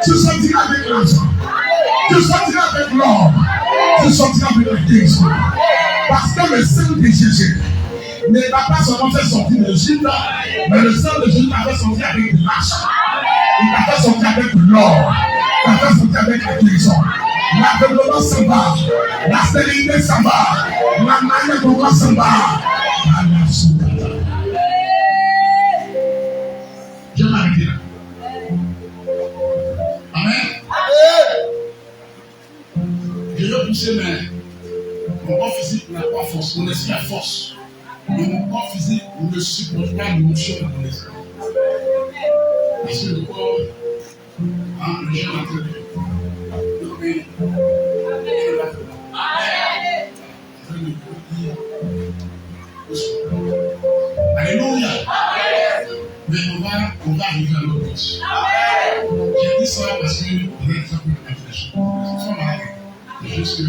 Tu sortiras avec l'argent. Tu sortiras avec l'or. Tu sortiras avec la guérison. Parce que le sang de Jésus ne va pas seulement faire sortir de l'Égypte, mais le sang de Jésus t'a fait sortir avec de l'argent. Il t'a fait sortir avec de l'or. Il t'a fait sortir avec la guérison. L'aveuglement s'en va. La stérilité s'en va. La manière de voir s'en va. Je vais m'arrêter là. Amen. Je vais pousser mon corps physique n'a pas force. Mon esprit a force. Mais mon corps physique ne supporte pas l'émotion de mon esprit. Parce que le corps, le jeune a entendu. Alléluia. Mais on va arriver à l'autre chose. J'ai dit ça parce que vous êtes un peu de choses. C'est pas mal. C'est juste que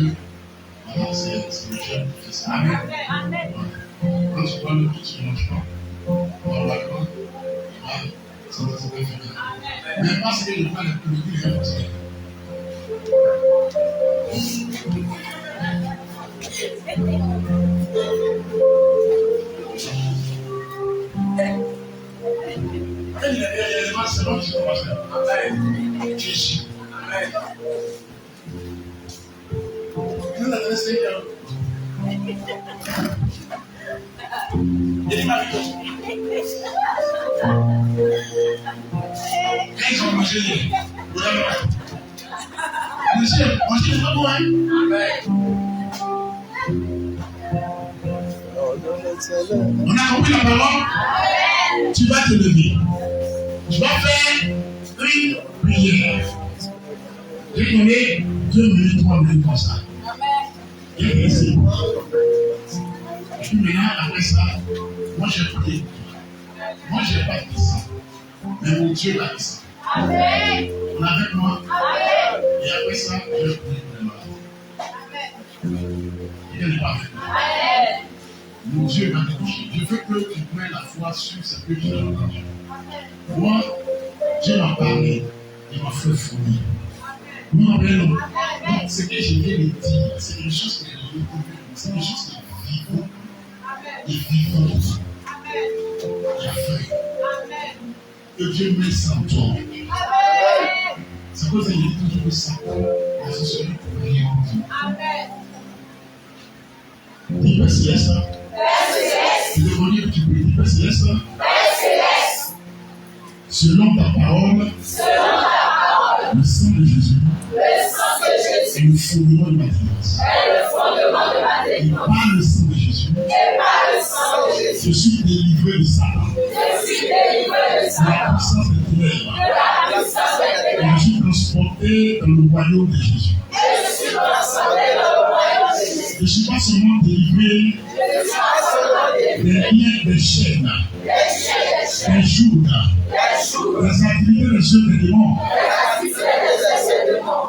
voilà, c'est le jeune qui fait ça. Amen. Quand tu parles de tout, tu ne manges pas. On va prendre. Ça va se faire. Mais parce que le plan est plus petit, il est fatigué. C'est bon, je commence à Jésus. Nous avons Seigneur. Il m'a dit quand ils ont mangé les monsieur, manger n'est pas bon, hein? On a compris la parole? Tu vas te lever. Tu vas faire une prière. Je vais donner 2 minutes, 3 minutes comme ça. Et ici. Et puis maintenant, après ça, moi j'ai prié. Moi j'ai pas dit ça. Mais mon Dieu va descendre. Amen. On est avec moi? Amen. Et après ça, je vais prier pour les malades. Il n'est pas avec moi. Amen. Mon Dieu va te toucher. Je veux que tu prennes la foi sur ce que tu as entendu. Moi, Dieu m'a parlé. Il m'a fait fournir. Vous m'appelez. Donc, ce que je viens de dire, c'est une chose que je veux dire. C'est une chose qui est vivante et vivante. J'affirme que Dieu met ça en toi. C'est pour ça qu'il dit toujours que ça. Mais c'est celui qui prie en Dieu. Dis Père Céleste. Tu veux dire que tu peux dire Père Céleste. Selon ta parole, le sang de Jésus est le fondement de ma délivrance. Et par le sang de Jésus, je suis délivré de Satan. La puissance des ténèbres. Et je suis transporté dans le royaume de Jésus. Je ne suis pas seulement délivré des liens, des chaînes, des jours, des activités des jeux des démons.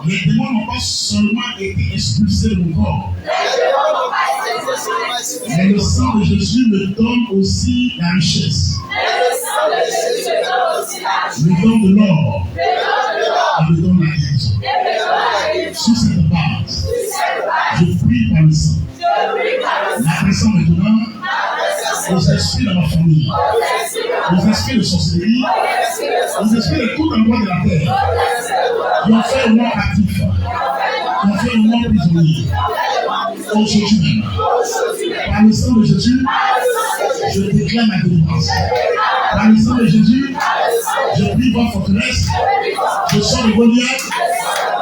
Les démons n'ont pas seulement été expulsés de mon corps, mais le sang de Jésus me donne aussi la richesse, me donne de l'or et me donne la guérison. Sur cette base, je prie par le sang. La présence maintenant aux esprits de ma famille, aux esprits de sorcellerie, aux esprits de tout endroit de la terre qui ont fait moi actif, qui ont fait moi prisonnier. Aujourd'hui même, par le sang de Jésus, je déclare ma délivrance. Par le sang de Jésus, je prie votre forteresse, je sors le Goliath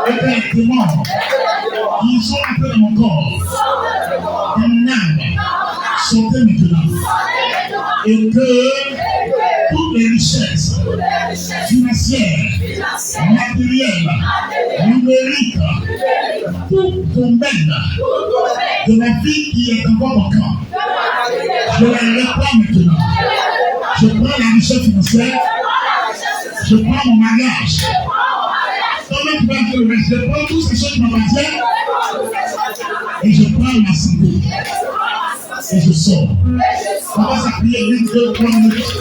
et les démons qui sont entrés dans mon corps. Des nains sortez maintenant. Et que toutes les richesses financières, matérielles, numériques, tout domaine de la vie qui est encore dans mon camp, je la réprends maintenant. Je prends la richesse financière, je prends mon mariage. Comment tu vas dire le reste? Je prends toutes ces choses qui m'appartiennent et je prends ma santé. Et je sors. On va s'appuyer 1, 2, 3 minutes.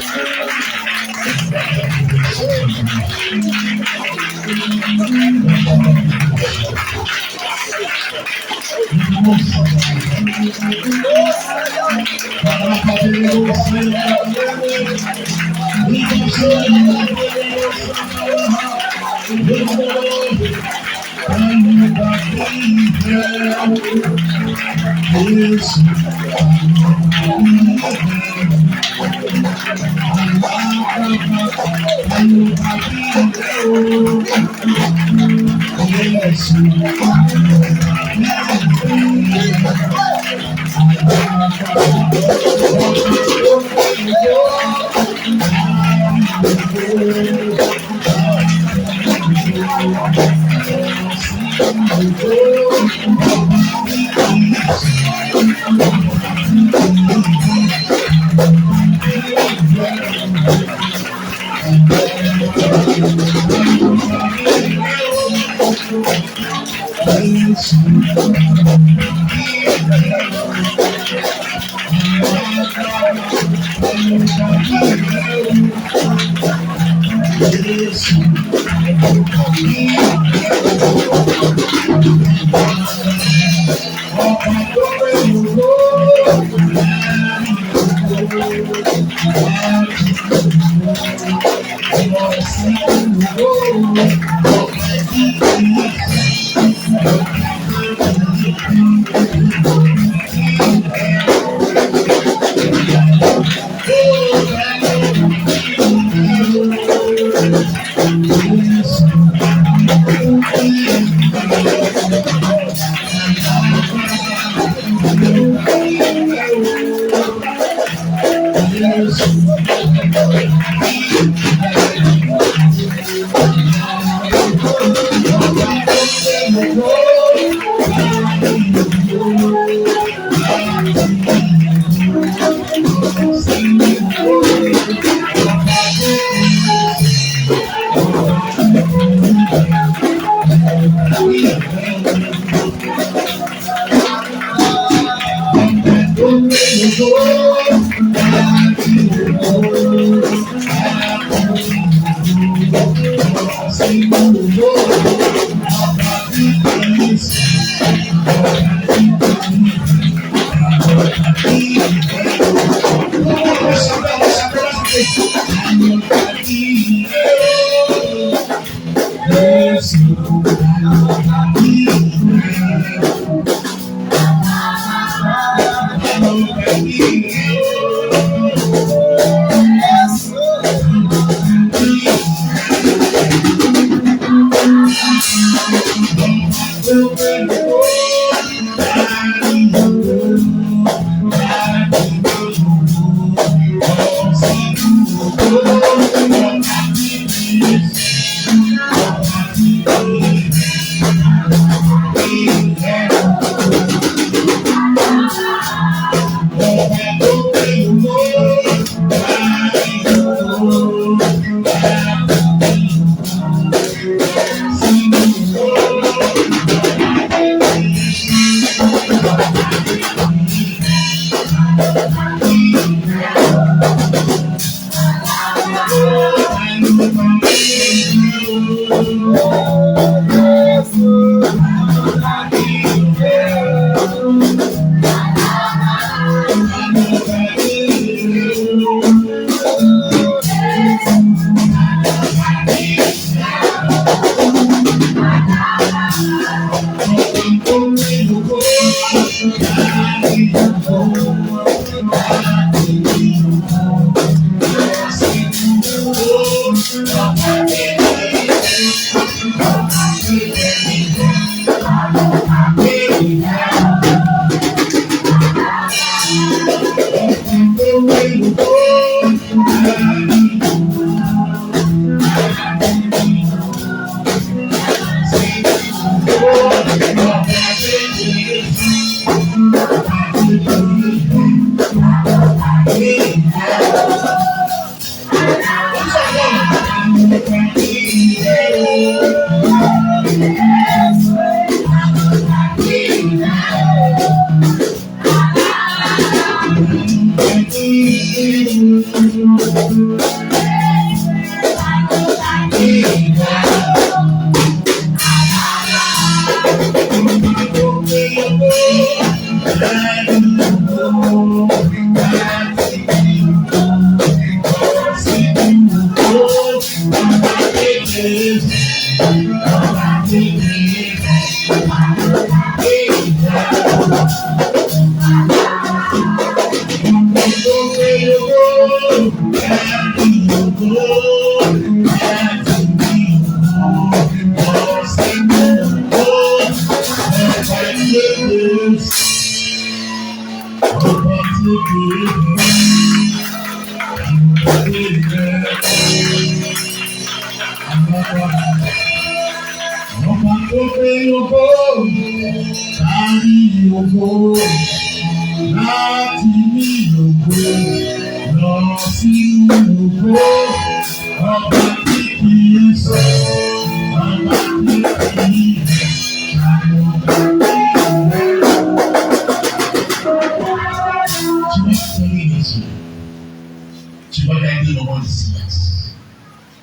Tu vas garder le moment de silence.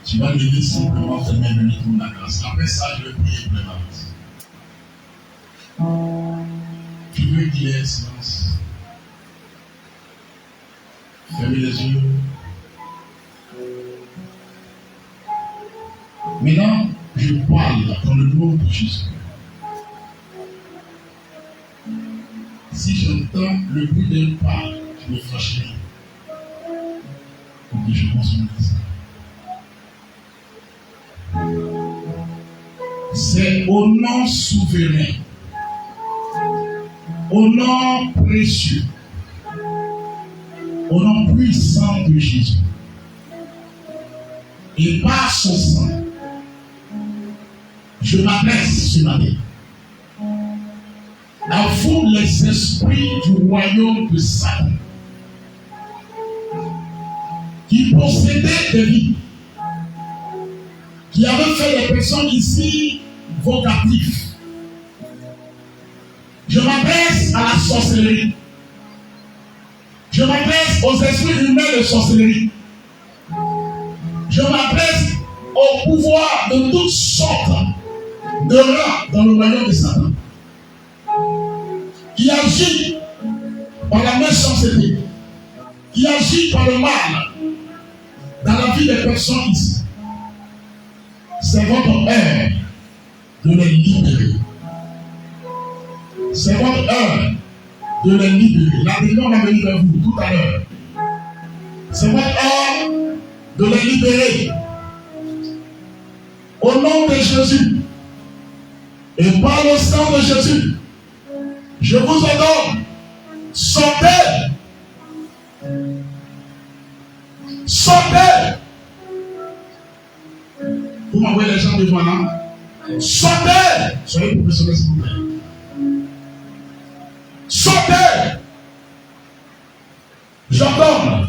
Tu vas lever simplement tes mains vers le la grâce. Après ça, je vais prier pour les malades. Tu veux qu'il y ait un silence. Fermez les yeux. Maintenant, je parle dans le nom de Jésus. Si j'entends le bruit d'un pas, je me fâcherai. Pour que je consomme ça. C'est au nom souverain, au nom précieux, au nom puissant de Jésus, et par son sang, je m'adresse ce matin à vous les esprits du royaume de Satan qui possédaient des vies, qui avaient fait les personnes ici vocatives. Je m'adresse à la sorcellerie. Je m'adresse aux esprits humains de sorcellerie. Je m'adresse au pouvoir de toutes sortes de rangs dans le royaume de Satan. qui agit par la méchanceté, qui agit par le mal dans la vie des personnes ici, c'est votre heure de les libérer. C'est votre heure de les libérer. La délivrance va venir vers vous tout à l'heure. C'est votre heure de les libérer. Au nom de Jésus et par le sang de Jésus, je vous ordonne, sortez. Sortez. Vous m'envoyez les gens devant là. Sortez. Soyez professionnels s'il vous plaît. Sortez. J'ordonne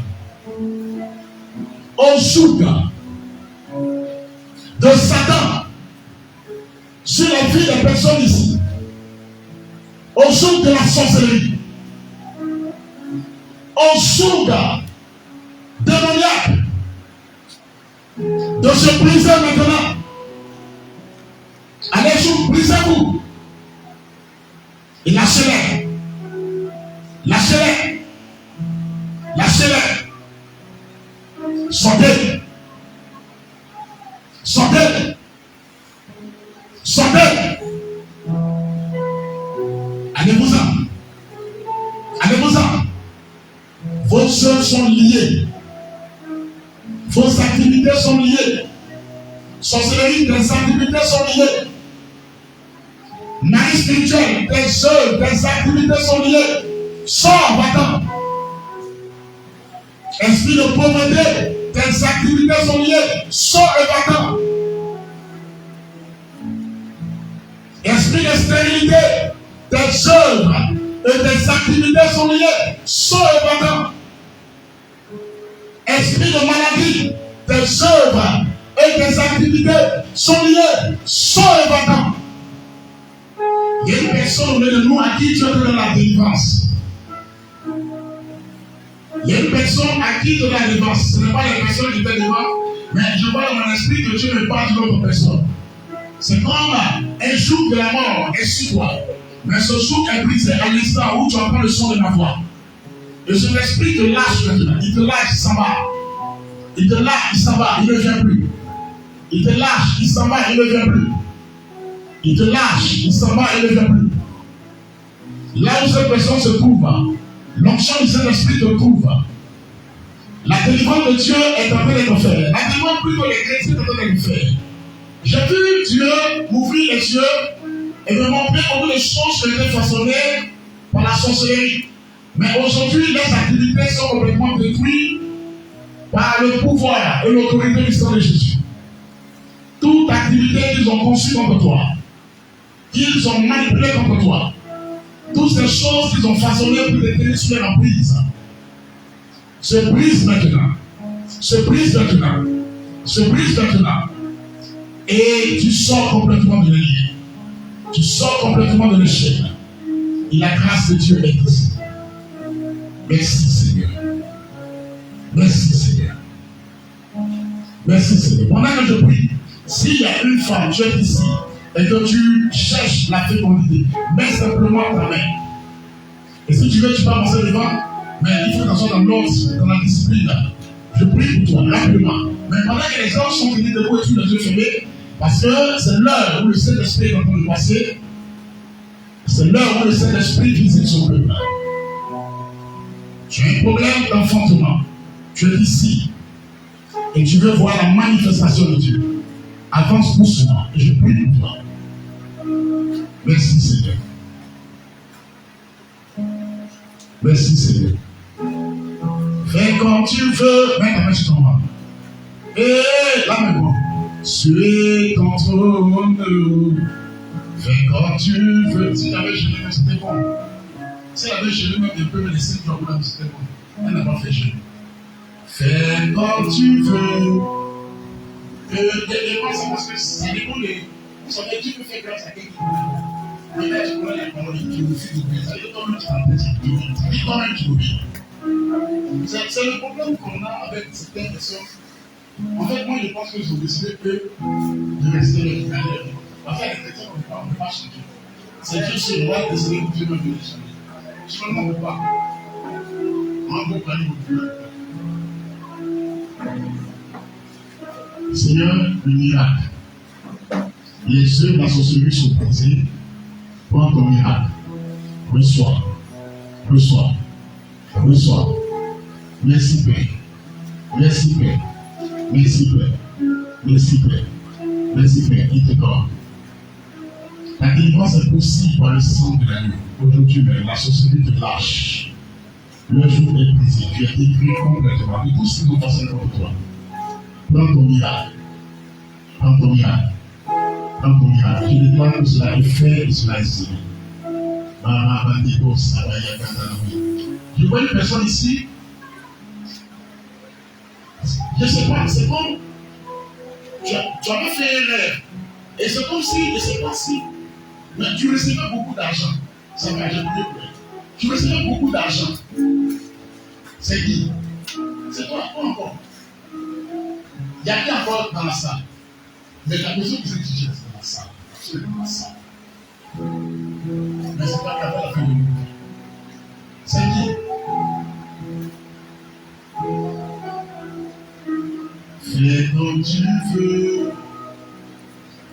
au joug de Satan sur la vie des personnes ici, au joug de la sorcellerie, au joug démoniaque, de se briser maintenant. Allez, brisez-vous et lâchez-les. Lâchez-les. Lâchez-les. Sortez. Sortez. Sortez. Allez-vous-en. Allez-vous-en. Vos œuvres sont liées. Vos activités sont liées. Sorcellerie, des activités sont liées. Magie spirituelle, des œuvres, des activités sont liées. Sors, va-t'en. Esprit de pauvreté, tes activités sont liées. Sors et va-t'en. Esprit de stérilité, tes œuvres et tes activités sont liées. Sors et va-t'en. Esprit de maladie, tes œuvres et tes activités sont liées. Sors et va-t'en. Il y a une personne au milieu de nous à qui Dieu donne la délivrance. Il y a une personne à qui Dieu donne la délivrance. Ce n'est pas la personne qui te délivrance, mais je vois dans mon esprit que Dieu me parle d'une autre personne. C'est comme un joug de la mort est sur toi. Mais ce joug est brisé à l'instant où tu entends le son de ma voix. Et son esprit te lâche maintenant. Il te lâche, il s'en va. Il te lâche, il s'en va, il ne vient plus. Il te lâche, il s'en va, il ne vient plus. Il te lâche, il s'en va, il ne vient plus. Là où cette personne se trouve, l'onction du Saint-Esprit te trouve. La délivrance de Dieu est en train d'être faite. La délivrance plutôt les chrétiens est en train d'être faite. J'ai vu Dieu m'ouvrir les yeux et me montrer beaucoup de choses qui ont été façonnées par la sorcellerie. Mais aujourd'hui, les activités sont complètement détruites par le pouvoir et l'autorité du sang de Jésus. Toute activité qu'ils ont conçue contre toi, qu'ils ont manipulée contre toi, toutes ces choses qu'ils ont façonnées pour te tenir sous leur emprise, se brisent maintenant. Se brisent maintenant. Se brisent maintenant. Et tu sors complètement de l'élie. Tu sors complètement de l'échec. Et la grâce de Dieu est ici. Merci Seigneur. Merci Seigneur. Merci Seigneur. Pendant que je prie, s'il y a une femme, tu es ici, et que tu cherches la fécondité, mets simplement ta main. Et si tu veux, tu peux avancer devant, mais il faut attention dans l'ordre, dans la discipline. Je prie pour toi, rapidement. Mais pendant que les gens sont venus debout et tous les yeux fermés, parce que c'est l'heure où le Saint-Esprit est en train de passer, c'est l'heure où le Saint-Esprit visite son peuple. Tu as un problème d'enfantement. Tu es ici et tu veux voir la manifestation de Dieu. Avance doucement et je prie pour toi. Merci Seigneur. Merci Seigneur. Fais comme tu veux. Mets ta main sur ton bras. Et là maintenant, suis ton trône. Fais comme tu veux. Si j'avais gelé, c'était bon. Si elle avait gelé, même un peu, mais laissé le jour, c'était bon. Elle n'a pas fait geler. Fais comme tu veux. Et moi, c'est parce que ça dépend de. Vous savez, Dieu peut faire grâce à quelqu'un. Mais là, tu vois, la parole qui vous fait oublier. Ça veut dire toi-même, tu vas petit peu. Ça veut dire toi-même, tu oublies. C'est le problème qu'on a avec certaines personnes. En fait, moi, je pense que j'ai décidé de rester le En fait, les chrétiens, on ne peut pas changer. C'est Dieu sur le roi décidé que Dieu me veut changer. Je ne m'en veux pas. On va parler beaucoup. Seigneur, le miracle. Les œuvres de la sorcellerie sont brisées. Prends ton miracle. Reçois. Reçois. Reçois. Merci Père. Merci Père. Merci Père. Merci Père. Merci Père. Il te corps. La délivrance est possible par le sang de l'agneau. Aujourd'hui même, la sorcellerie te lâche. Le jour est brisé. Tu es détruit complètement. Et tout ce qui nous concerne contre toi. Prends ton miracle. Prends ton miracle. Prends ton miracle. Je déclare que cela est fait et cela est signé. Je vois une personne ici. Je ne sais pas, c'est comme. Tu avais fait un rêve. Et c'est comme si, je ne sais pas si. Mais tu recevais beaucoup d'argent. Ça va, j'ai oublié. Tu recevais beaucoup d'argent. C'est qui? C'est toi, pas encore. Il y a qui encore dans la salle? Mais la personne qui s'est dit, dans la salle. Absolument dans la salle. Mais c'est pas capable de faire le mouvement. C'est qui? Fais comme tu veux.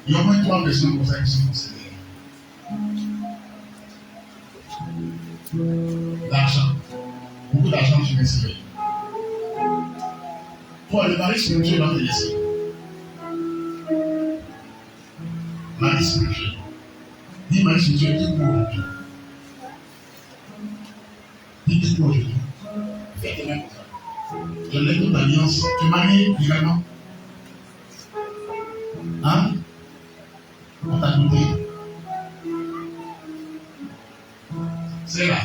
Il y a au moins 3 personnes comme ça qui sont considérées. L'argent. Beaucoup d'argent tu recevais. Toi, le mari spirituel va te laisser. Mari spirituel. Dis mari spirituel, dis pour aujourd'hui. Dis pour aujourd'hui. Fais tes mains comme ça. Je lève toute alliance. Tu es marié légalement? Hein? On t'a douté. C'est là.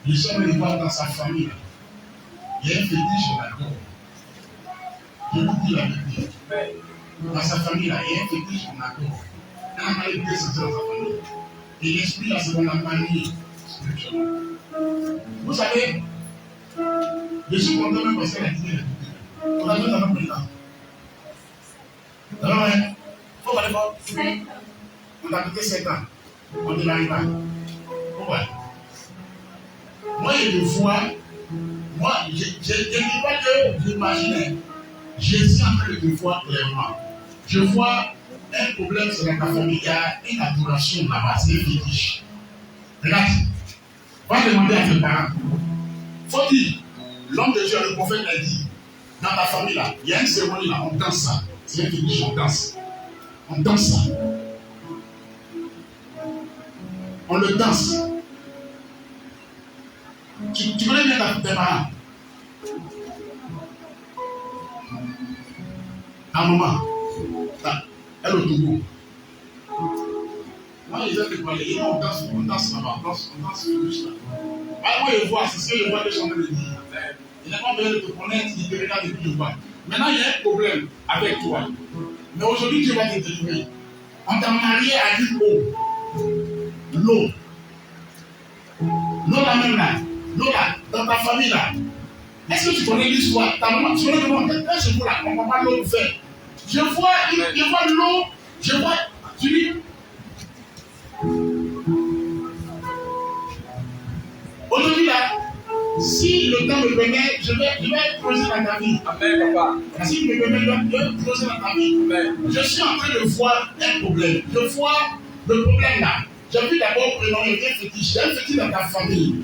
Les sommes les voir dans sa famille. Il y a un fétiche là-dedans. Je vous dis la vérité. Dans sa famille, là, il y a un fétiche qu'on adore. On a parlé de ça dans sa famille. Et l'esprit, là, c'est qu'on a manié spirituellement. Vous savez, je suis content même parce qu'elle a dit on a besoin d'un peu de temps. Alors, il faut aller voir. On a coûté 7 ans. On ne l'arrive pas. Pourquoi? Moi, je le vois. Moi, je ne dis pas que j'imaginais. Je suis en train de le voir clairement. Je vois un problème sur la famille. Il y a une adoration là-bas. C'est un fétiche. Regarde. Va demander à tes parents. Il faut dire, l'homme de Dieu, le prophète l'a dit, dans ta famille là, il y a une cérémonie là, on danse ça. C'est un fétiche, on danse. On danse ça. On le danse. Tu connais bien tes parents? Un moment, elle au Togo. Moi, ils ont décollé, on danse là-bas, on danse fétiche là. Moi, je vois, c'est ce que je vois que je suis en train de dire. Il n'a pas besoin de te connaître, il te regarde depuis le bas. Maintenant, il y a un problème avec toi. Mais aujourd'hui, Dieu va te délivrer. On t'a marié à l'eau. L'eau. L'eau là même là. L'eau là, dans ta famille là. Est-ce que tu connais l'histoire? Ta maman, tu connais comment? Quand je vois là, on va pas l'eau faire. Je vois l'eau, je vois, tu dis. Aujourd'hui là, si le temps me permet, je vais creuser dans ta vie. Amen, papa. Si le temps me permet, je vais creuser dans ta vie. Amen. Je suis en train de voir un problème. Je vois le problème là. J'ai vu d'abord que l'on était fétiche. Il y a un fétiche dans ta famille.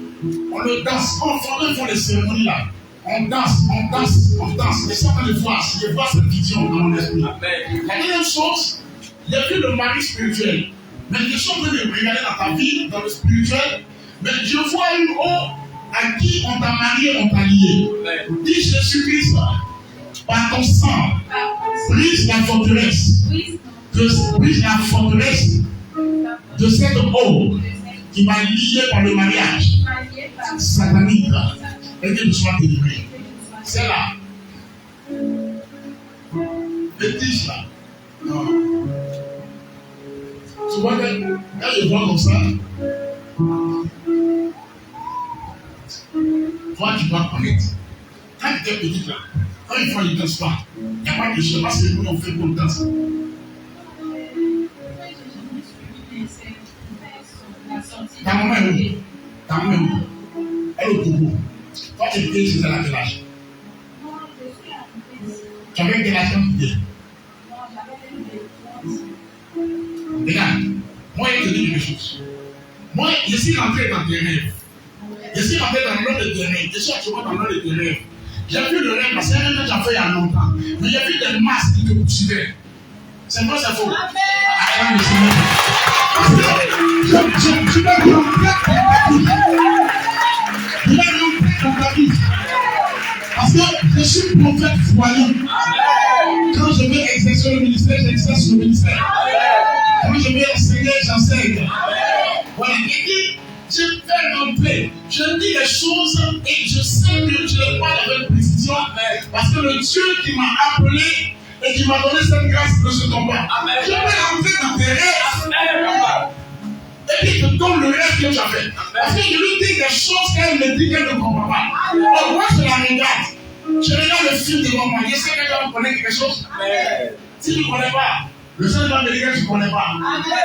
On le danse. On font les cérémonies là. On danse. Je suis en train de voir. Je vois cette vision dans mon esprit. Amen. La deuxième chose, j'ai vu le mari spirituel. Mais je suis en train de regarder dans ta vie, dans le spirituel. Mais je vois une eau à qui on t'a marié, on t'a lié. Dis Jésus-Christ, par ton sang, brise la forteresse. Brise la forteresse de cette eau qui m'a lié par le mariage satanique et que je sois délivré. C'est là. Fétiche là. Non. Tu vois, quand je vois comme ça, toi tu dois connaître. Quand tu es petit là, quand il faut une danse pas, il n'y a pas de chose parce que nous on fait pour le danse. La sortie Ta maman est où? Ta maman est où? Elle est au Togo. Toi, tu étais ici à quel âge? Tu avais quel âge quand tu étais? Regarde, moi, je te dis quelque chose. Moi, je suis rentré dans tes rêves. Je suis rentré dans le monde de tes rêves. Je suis actuellement dans le monde de tes rêves. J'ai vu le rêve parce que c'est un rêve que j'ai fait il y a longtemps. Mais j'ai vu des masques qui te poursuivaient. C'est vrai, c'est faux. Amen. Je vais rentrer dans ta vie. Parce que je suis prophète voyant. Quand je vais exercer le ministère, j'exerce le ministère. Quand je vais enseigner, j'enseigne. Voilà. Et puis, je vais rentrer. Je dis les choses et je sais que je les parle avec précision. Parce que le Dieu qui m'a appelé et qui m'a donné cette grâce ne se trompe pas. Je vais rentrer dans tes rêves. Et puis, je te donne le rêve que tu as fait. Parce que je lui dis des choses qu'elle me dit qu'elle ne comprend pas. Alors, moi, je la regarde. Je regarde le film devant moi. Je sais qu'elle va connaître quelque chose. Si tu ne connais pas, le Seigneur va me dire que tu ne connais pas.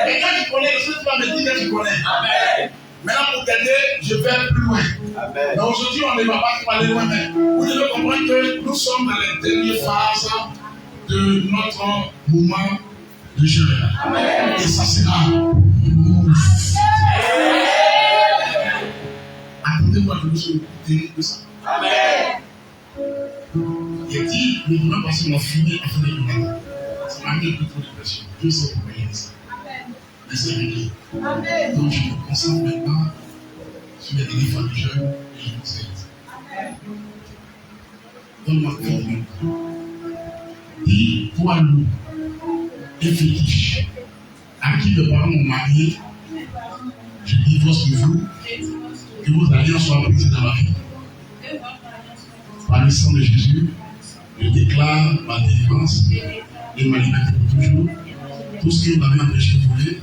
Et quand tu connais, le Seigneur va me dire que tu connais. Maintenant, pour t'aider, je vais plus loin. Mais aujourd'hui, on ne va pas trop aller loin. Vous devez comprendre que nous sommes dans les dernières phases de notre mouvement de jeûne. Et ça sera attendez-moi de nous écouter de ça. Il dit, nous devons passer mon fini à faire des matin. Ça m'a mis beaucoup de pression. Dieu sait pourquoi il y a ça. Mais c'est réglé. Donc je me concentre maintenant sur les dernières fois du jeûne et je vous aide. Donne-moi tout. Dis, toi, loup et fétiche, à qui mes parents m'ont marié, je divorce de vous, que vos alliances soient brisées dans ma vie. Par le sang de Jésus, je déclare ma délivrance et ma liberté pour toujours. Tout ce que vous m'avez empêché de voler,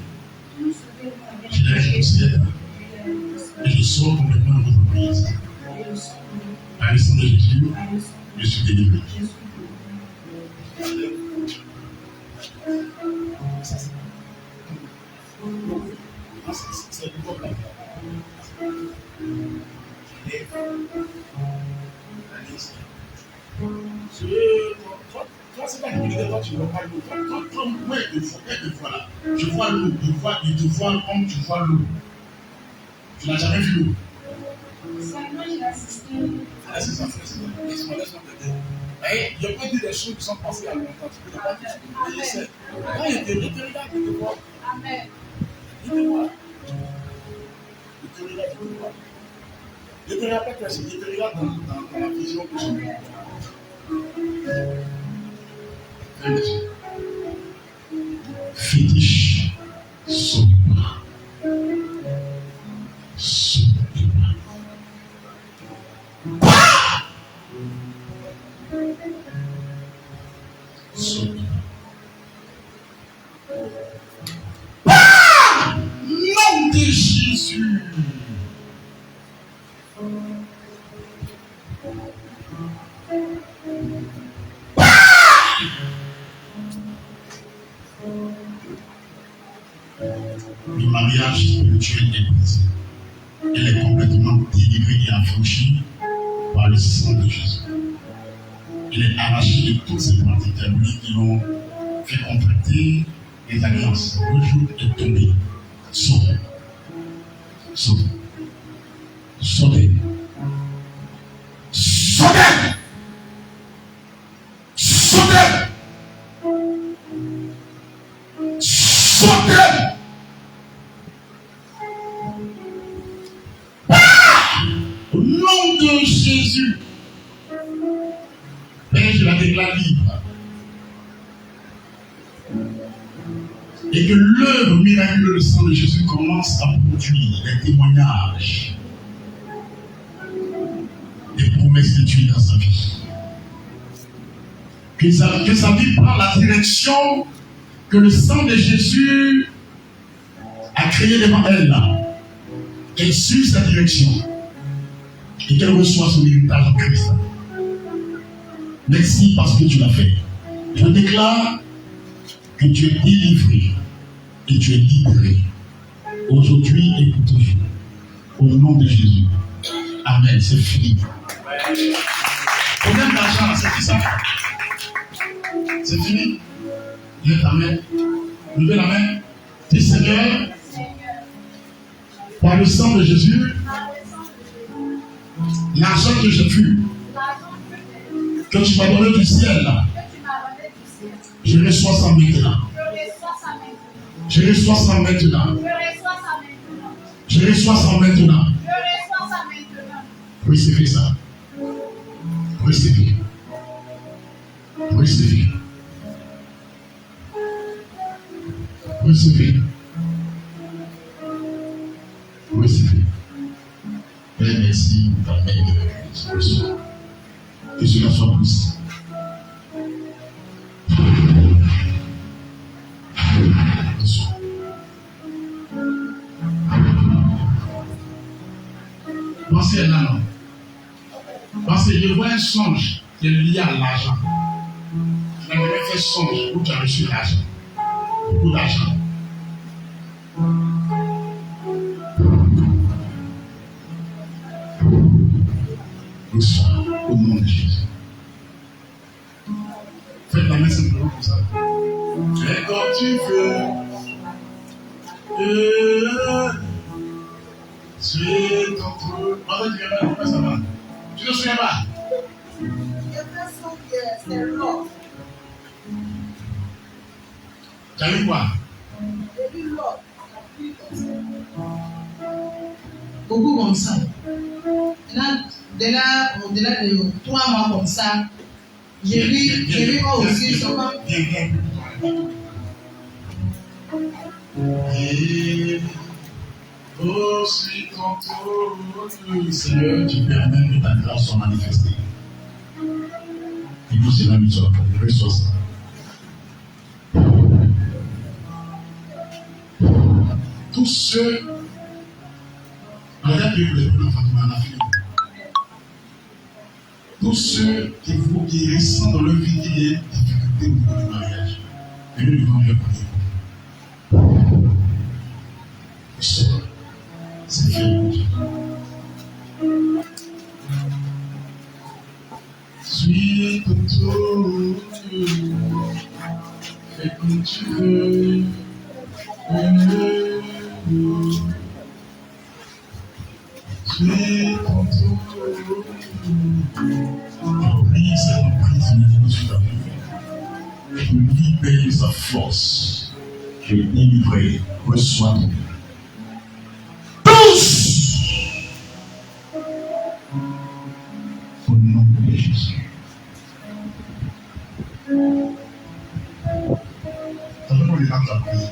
je l'ai réconcilié et je sors complètement de votre prise. Par le sang de Jésus, je suis délivré. C'est le problème. Toi, c'est pas une idée, toi, tu ne vois pas l'eau. Toi, moi, elle te voit là. Je vois l'eau, il te voit comme tu vois l'eau. Tu n'as jamais vu l'eau. Seulement, j'ai assisté. Ah, c'est ça, laisse-moi t'aider. Je peux dire des choses qui sont passées à longtemps. Tu peux pas dire ce que je sais. Quand il te regarde, il te voit. Amen. Il te voit. Il te regarde, il te voit. Je te rappelle que je te regarde dans la vision que j'ai. Fétiche, sauve-moi. Sauve-moi. Sauve-moi. Nom de Jésus. Le mariage spirituel est brisé. Elle est complètement délivrée et affranchie par le sang de Jésus. Il est arraché de toutes ces pratiques diaboliques qui l'ont fait contracter les alliances. Le jour est tombé. Sauvez. Sauvez. Sauvez. Sauvez. Sauvez. Sauvez. Au nom de Jésus. Père, je la déclare libre. Et que l'œuvre miraculeuse du sang de Jésus commence à produire des témoignages, des promesses de Dieu dans sa vie. Que sa vie prend la direction que le sang de Jésus a créée devant elle. Qu'elle suive sa direction et qu'elle reçoive son héritage en Christ. Merci parce que tu l'as fait. Je déclare que tu es délivré et tu es libéré aujourd'hui et pour toujours. nom de Jésus. Amen, c'est fini. Problème d'argent, c'est ça. C'est fini. Lève ta main. Levez la main. Dis Seigneur, par le sang de Jésus, l'argent que j'ai vu, que tu m'as donné du ciel, je reçois ça maintenant. Je reçois ça maintenant. Je reçois ça maintenant. Recevez ça. Recevez. Recevez. Recevez. Recevez. Père, merci pour ta main de reçois. Que cela soit possible. Pensez là, non. Parce que je vois un songe qui est lié à l'argent. Tu n'as jamais fait songe où tu as reçu l'argent. Beaucoup d'argent. Reçois au nom de Jésus. Faites la main simplement comme ça. Et quand tu veux, tu es ton tour. Comment ça va? Tu ne te souviens pas? Tu as vu quoi? Beaucoup comme ça. Au-delà de 3 mois comme ça, j'ai vu moi aussi seulement. Et aussi ton tour, Seigneur, tu permets que ta grâce soit manifestée. Et nous, c'est la mission. Reçois ça. Tous ceux, regarde que les tous ceux qui ressentent dans leur vie qu'il y ait des difficultés au niveau du mariage, venez devant Dieu pour Dieu. C'est fait. Suis ton tour, fais comme tu veux. Suis ton tour. Prie cette reprise au niveau sur ta vie. Je libère de sa force. Je l'ai délivré. Reçois ton. Tous! Au nom de Jésus. Attendez-moi les langues à prier.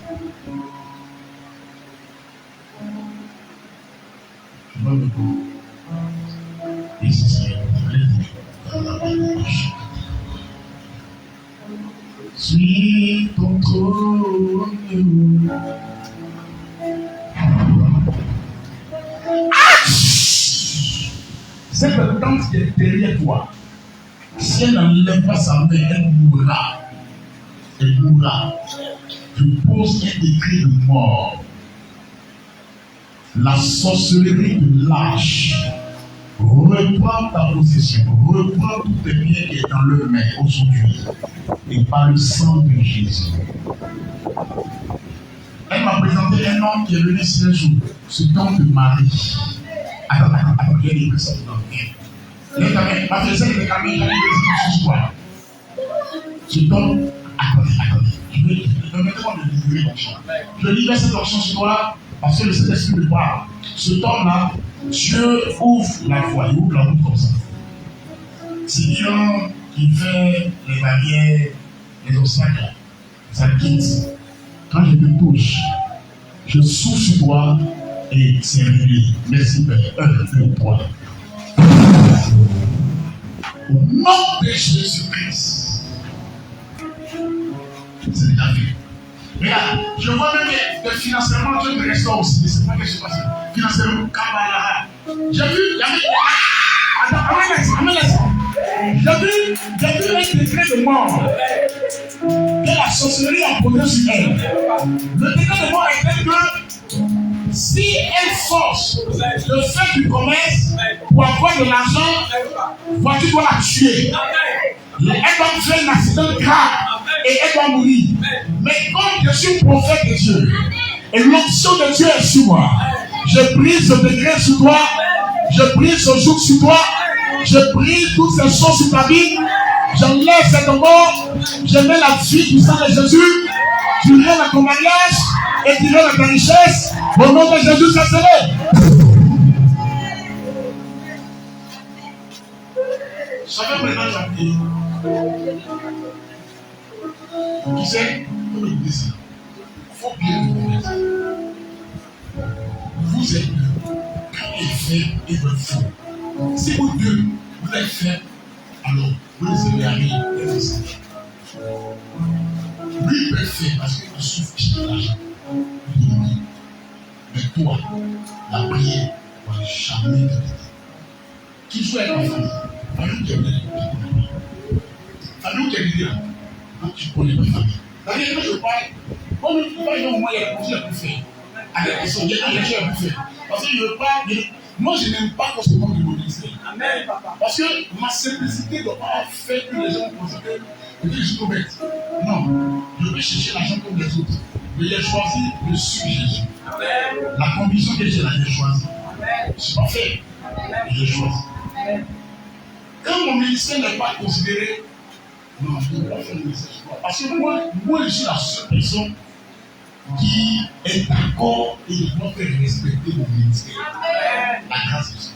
Je vois le coup. Et c'est ce qui est dans la bouche. Suis ton trône. Cette tente qui est derrière toi, si elle n'enlève pas sa main, elle mourra. Elle mourra. Je pose un décret de mort. La sorcellerie de lâche. Reprends ta possession, reprends tous tes biens qui est dans leur main aujourd'hui, et par le sang de Jésus. Elle m'a présenté un homme qui est venu ici un jour, ce don de Marie. Attends, il y a des personnes dans le bien. Parce que c'est que les caméras, il y a des choses quoi. Ce don, attendez, permettez-moi de livrer l'onction. Je livre cette onction sur toi, parce que le Saint-Esprit me parle. Ce don-là, Dieu ouvre la voie, il ouvre la route comme ça. C'est Dieu qui fait les barrières, les obstacles, ça quitte. Quand je te touche, je souffle sur toi et c'est réglé. Merci Père. 1, 2, 3. Au nom de Jésus-Christ. C'est déjà fait. Regarde, je vois même que financièrement, Dieu te restaure aussi. C'est pas que je sais pas ça. Financièrement, Kabbalah. J'ai vu, attends, amène-les. J'ai vu un décret de mort. Que la sorcellerie a posé sur elle. Le décret de mort était que Si elle force le fait du commerce pour avoir de l'argent, tu dois la tuer. Elle va faire un accident grave et elle va mourir. Mais comme je suis prophète de Dieu et l'option de Dieu est sur moi, je brise ce décret sur toi, je brise ce joug sur toi, je brise toutes ces choses sur ta vie, j'enlève cette mort, je mets la vie du sang de Jésus, tu règnes à ton mariage et tu règnes à ta richesse. Au nom de Jésus, ça serait. Chacun maintenant va prier. Tu sais, comme je dis, il faut bien le connaître. Vous êtes deux. Quand il est fait, il veut faux. Si vous deux, vous êtes fait, alors vous ne serez rien. Lui, il peut faire parce qu'il te souffre de l'argent. Mais toi, la prière va jamais te quitter. Qui soit avec ta famille, famille qui est bien, famille qui est bien, quand tu connais ta famille. C'est-à-dire que je parle, comme il faut pas y avoir un moyen de plus faire. Avec les gens, il y a des gens à plus faire. Parce que je veux pas, moi je n'aime pas qu'on se prenne de mon ministère. Amen, papa. Parce que ma simplicité ne doit pas faire que les gens pensent que je suis trop bête. Non, je vais chercher l'argent comme les autres. Mais j'ai choisi de suivre Jésus. Amen. La condition que j'ai là, j'ai choisi. Amen. Je ne suis pas fait. Mais j'ai choisi. Amen. Quand mon ministère n'est pas considéré, non, je ne peux pas faire le ministère. Parce que moi, je suis la seule personne qui est d'accord et qui doit faire respecter mon ministère. Amen. La grâce de Dieu.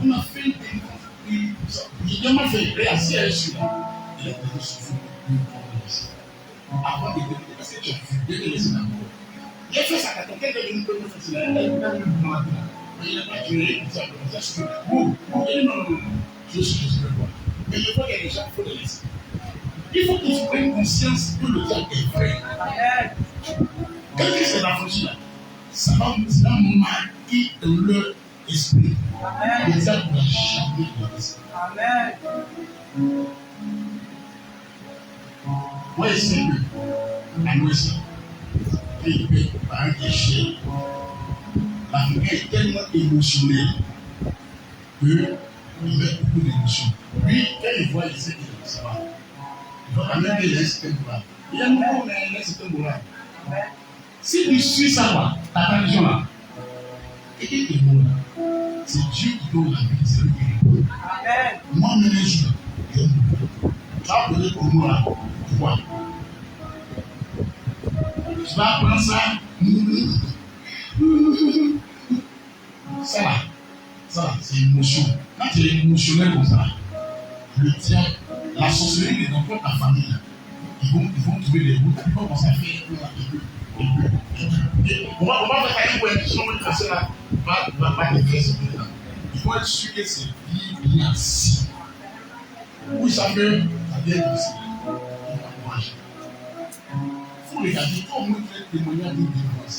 On a fait une il m'a fait réassis à Jésus. Il a été souffert. Avant de venir, parce que tu as vu les synagogues. Il a fait ça quand quelqu'un est venu me faire ça. Il n'a pas tué, il a fait non, je suis Jésus. Mais il faut qu'il y ait des gens, il faut les laisser. Il faut qu'ils prennent conscience que le diable est vrai. Quand il s'est affranchi là, ça va marquer leur esprit. Le diable ne va jamais le laisser. Amen. Moi, je sais que la nourriture est par un déchet. La femme est tellement émotionnelle qu'il met beaucoup d'émotions. Lui, quand il voit, il sait que ça va. Il va quand même laisser un moral. Il y a un moment où il laisse un moral. Si tu suis ça, ta tradition là, et qu'il te mourra, c'est Dieu qui donne la vie, c'est lui qui le donne. Moi-même, je tu vas donner pour moi, quoi? Tu vas apprendre ça. Ça, c'est émotion. Quand tu es émotionnel comme ça, le diable, la sorcellerie est dans ta famille. Ils vont trouver les routes, ils vont commencer à faire on va faire un point de son tracé là, va pas décrire ce là. Il faut être sûr que c'est bien assis. Oui, ça veut, ça vient ici. Il va manger. Il faut regarder, il faut montrer le témoignage d'une délivrance.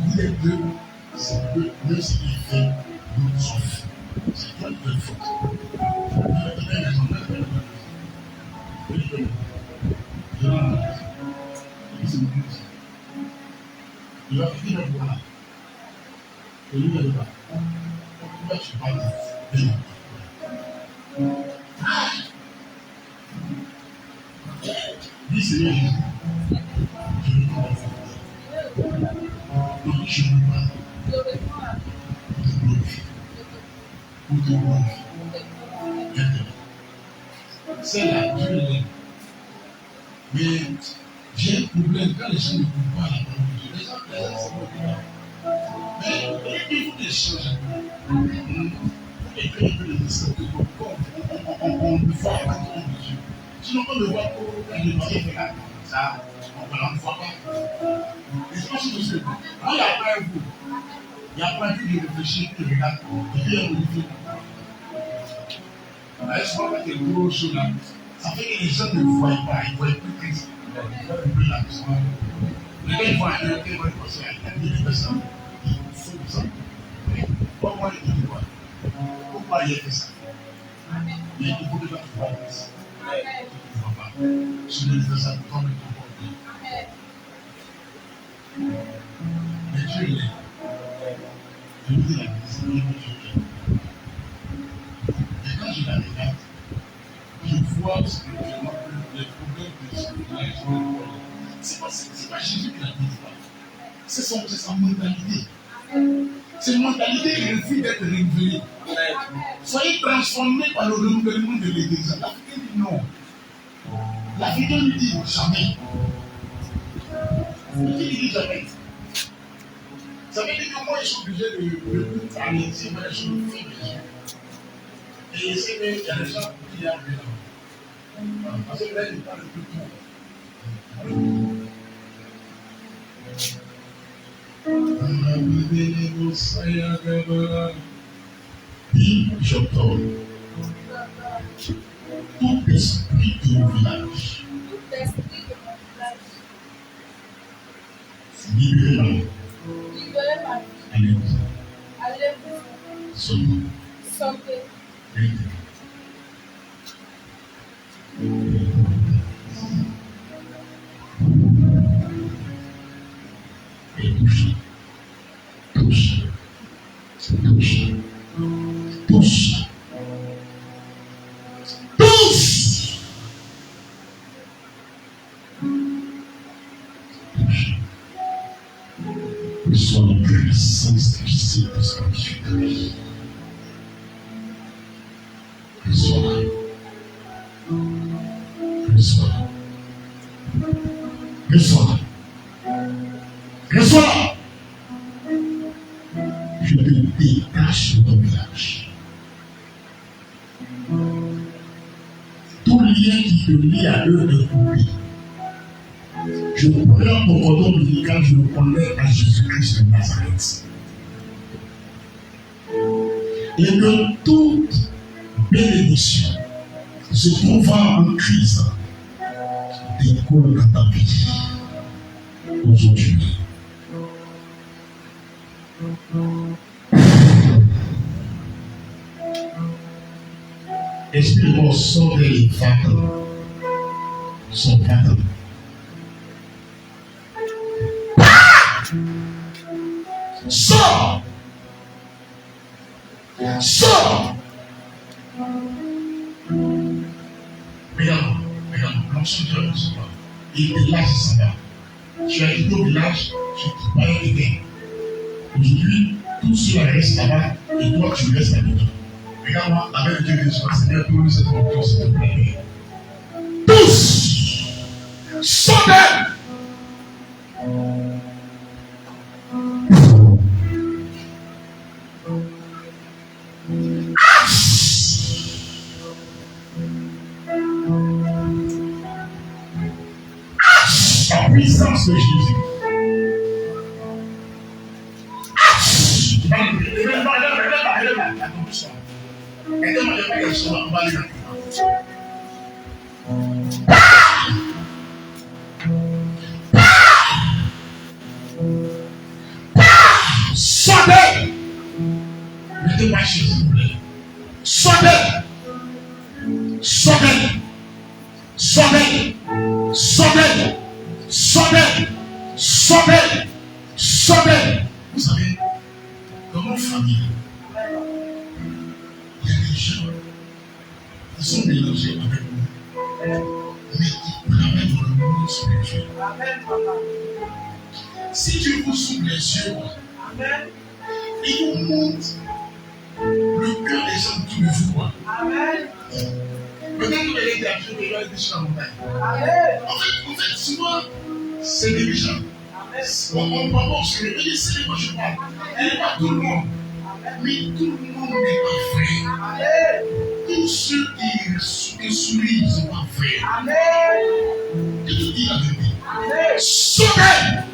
Vous êtes deux, c'est deux, même si il fait, nous sommes fous. C'est toi qui fais faute. Il va finir le voilà. Et lui, il va. Pourquoi tu parles de dis Seigneur Jésus, je ne peux pas. Donc je ne peux pas. Pour te glorifier. C'est là, Dieu l'aime. Mais j'ai un problème quand les gens ne trouvent pas la parole de Dieu. Les gens c'est bon. Mais il faut des choses. Et que le message de on ne voit pas le nom de Dieu. Sinon, on ne voit pas le nom de Dieu. Ça, on ne voit pas. Les gens sont aussi. Quand il n'y a pas un goût, il n'y a pas un but de réfléchir, de regarder, et puis on le fait. Là, je vois que gros choses là. Ça fait que les gens ne voient pas, ils ne voient plus Christ. Ils voient plus la personne. Mais quand ils voient un homme qui va passer à une personne, ils font ça. Pourquoi il dit quoi? Pourquoi il a fait ça? Mais il faut déjà que tu fasses. Tu ne vas pas. Si tu fais ça, comme il faut pas. Mais Dieu il est. Je vous dis la vérité, et quand je la regarde, je vois spirituellement que les problèmes de civilisation, c'est pas Jésus qui l'a dit ça. C'est sa mentalité. Cette mentalité qui refuse d'être renouvelée. Soyez transformés par le renouvellement de l'Église. La vérité dit non. La vérité lui dit jamais. La vérité dit jamais. Ça veut dire que moi, je suis obligé de parler ici, mais je suis le fils de Jésus. Et c'est qu'il y a des gens qui ont besoin. Parce que là, il parle de tout. J'entends tout esprit de mon village. Libérez-moi. Allez-vous. Santé. Et touche. Reçois la puissance du Saint-Esprit de lui. Reçois. Je te détache de ton village. Tout lien qui te lie à eux est coupé. Je prends ton cordon ombilical, je le connais à Jésus-Christ de Nazareth. Et que toute bénédiction se trouvant en crise découle dans ta vie aujourd'hui. Esprit de mort, sort des vents. Son vent. Sors! Sors! Regarde, l'enseigneur, il te lâche ça là. Tu as quitté au village, tu ne peux pas aider. Aujourd'hui, tout cela reste là-bas et toi tu restes avec toi. Regarde-moi, avec Dieu Jésus, Seigneur, pour nous cette confiance, s'il te plaît. Tous! Sortez! La puissance de Jésus. Sortez! Mettez-moi chez vous, s'il vous plaît. Sortez! Sortez! Sortez! Sortez! Sortez! Sortez! Sortez! Vous savez, dans notre famille, il y a des gens qui sont mélangés avec nous, mais qui travaillent dans le monde spirituel. Si Dieu vous s'ouvre les yeux, il vous montre le cœur des gens qui le voient. Peut-être que vous allez dire à Dieu, mais il va être sur la montagne. En fait, souvent, c'est des gens. On parle sur le pays, c'est moi je parle. Et pas tout le monde. Mais tout le monde n'est pas vrai. Tous ceux qui sourient ne sont pas vrais. Je te dis la vérité. Sauvez!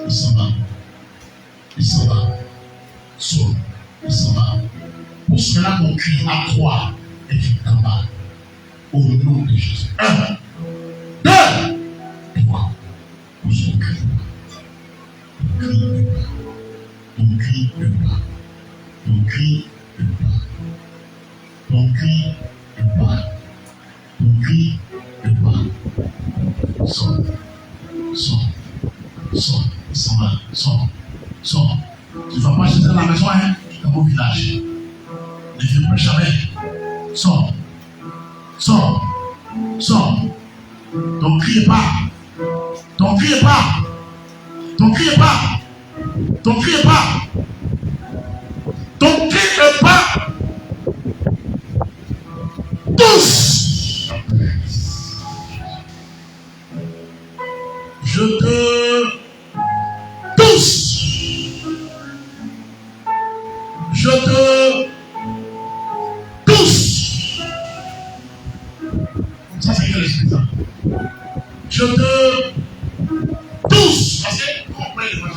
Il s'en va. Il s'en va. Sauve. Il s'en va. Pour cela, mon cri à toi et tu t'en vas. Au nom de Jésus. 1, 2, 3. Pour son cri. Ton cri de pas. Ton cri de pas. Ton cri de pas. cri de bois. Ton cri de bois. Sors. Sors. Sors. S'en va. Sors. Sors. Tu ne vas pas jeter dans la maison, hein, dans mon village. Ne fais plus jamais. Sors. Sors. Sors. Ton cri est pas. Ton cri est pas. Ton cri est pas. Ton cri est pas. Ton cri est pas. Tous. Je te tous. Je te tous. Ça c'est que l'esprit ça. Je te tous. Parce que comment on peut les manger?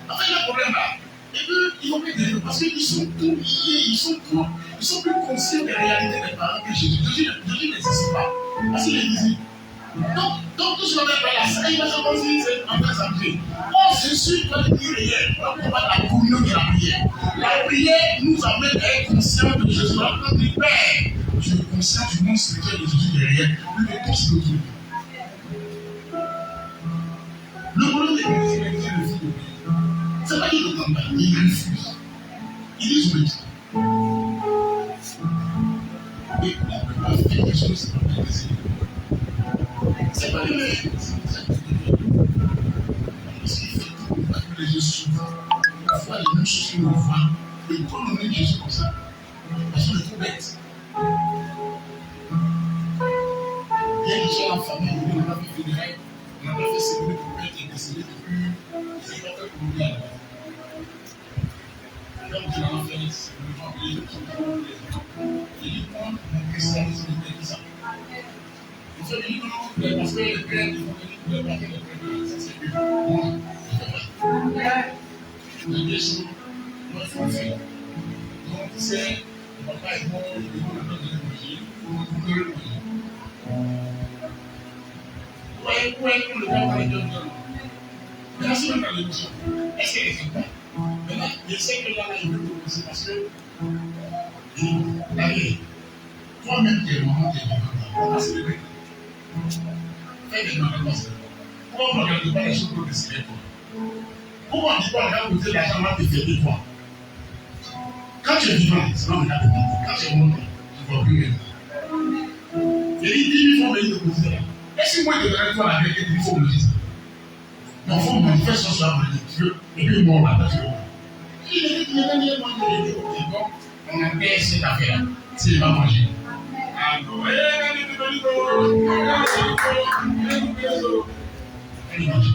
Enfin, il y a un problème là. Et eux, ils ont été parce qu'ils sont tout liés, ils sont plus conscients des réalités des parents que Jésus. Jésus n'existe pas. Parce qu'il est ici. Donc tout ce qu'on appelle la salle, il va se considérer en train de s'amuser. Oh, Jésus doit dire réel. On va la communion de la prière. La prière nous amène à être conscients de Jésus. On va dire, Père, je suis conscient du monde spirituel de Jésus derrière. Lui, mais tout ce que tu veux. Le problème des chrétiens, c'est le fils de Dieu. C'est pas qu'il ne tente pas, il refuse. Il dit oui. Et on ne peut pas faire quelque chose, c'est pas bien d'essayer. C'est pas les mêmes. Parce qu'il fait tout pour que les yeux s'ouvrent. On voit les mêmes choses qu'on voit. Et quand on est Jésus comme ça, parce qu'on est trop bête. Il y a des gens en famille, on n'a pas fait des règles, on n'a pas fait sécurité pour être décédé depuis. C'est pas fait pour nous dire. Comme tu l'as fait, c'est le temps que les gens sont pour les gens. Et ils prennent mon christianisme et tout ça. Ils sont venus dans le parce que les pères, ils vont venir pour les parler de les ça c'est plus. Moi, je fais pas. Il y a des choses, moi, il faut le faire. Donc, c'est, le papa est mort, il est mort dans le manger, on peut le manger. Vous voyez, comme le père parlait de Dieu. Mais là, c'est même dans l'émotion. Est-ce qu'elle est sympa? Maintenant, je sais que là, il veut commencer parce que, allez, toi-même, tu es maman, tu es maman. On va se lever. Fais des mamans comme ça. Pourquoi on ne regarde pas les choses pour décider toi? Pourquoi on ne dit pas, regarde, côté l'argent va te faire de toi? Quand tu es vivant, c'est pas regarder toi. Quand tu es mort, tu ne vois plus rien. Et il dit, il faut venir te poser là. Est-ce que moi, je devrais toi la vérité, il faut me dire ça? Non, il faut me manifester sur la vérité. Tu veux, et puis mort là, tu veux. Il est dit qu'il y a un lien moi, il est dit, bon, on a payé cette affaire-là. S'il va manger. Ah non, il mange.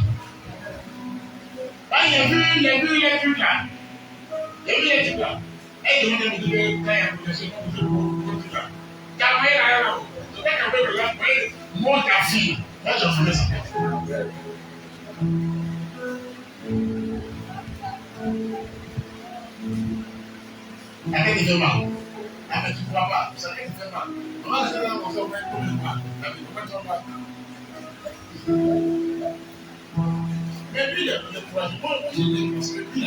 Ah, il a vu là. Il a vu les trucs là. Et il demande à me dire, quand il y a un professeur, on peut faire tout là. Car moi, il a là. Je vais quand même là, moi, ta fille. Moi, j'en ferai ça. Arrête de faire mal. Ah, mais tu ne crois pas. Ça arrête de faire mal. On va rester là, on va faire mal. Mais lui, le courage, moi, je l'ai parce que lui, là,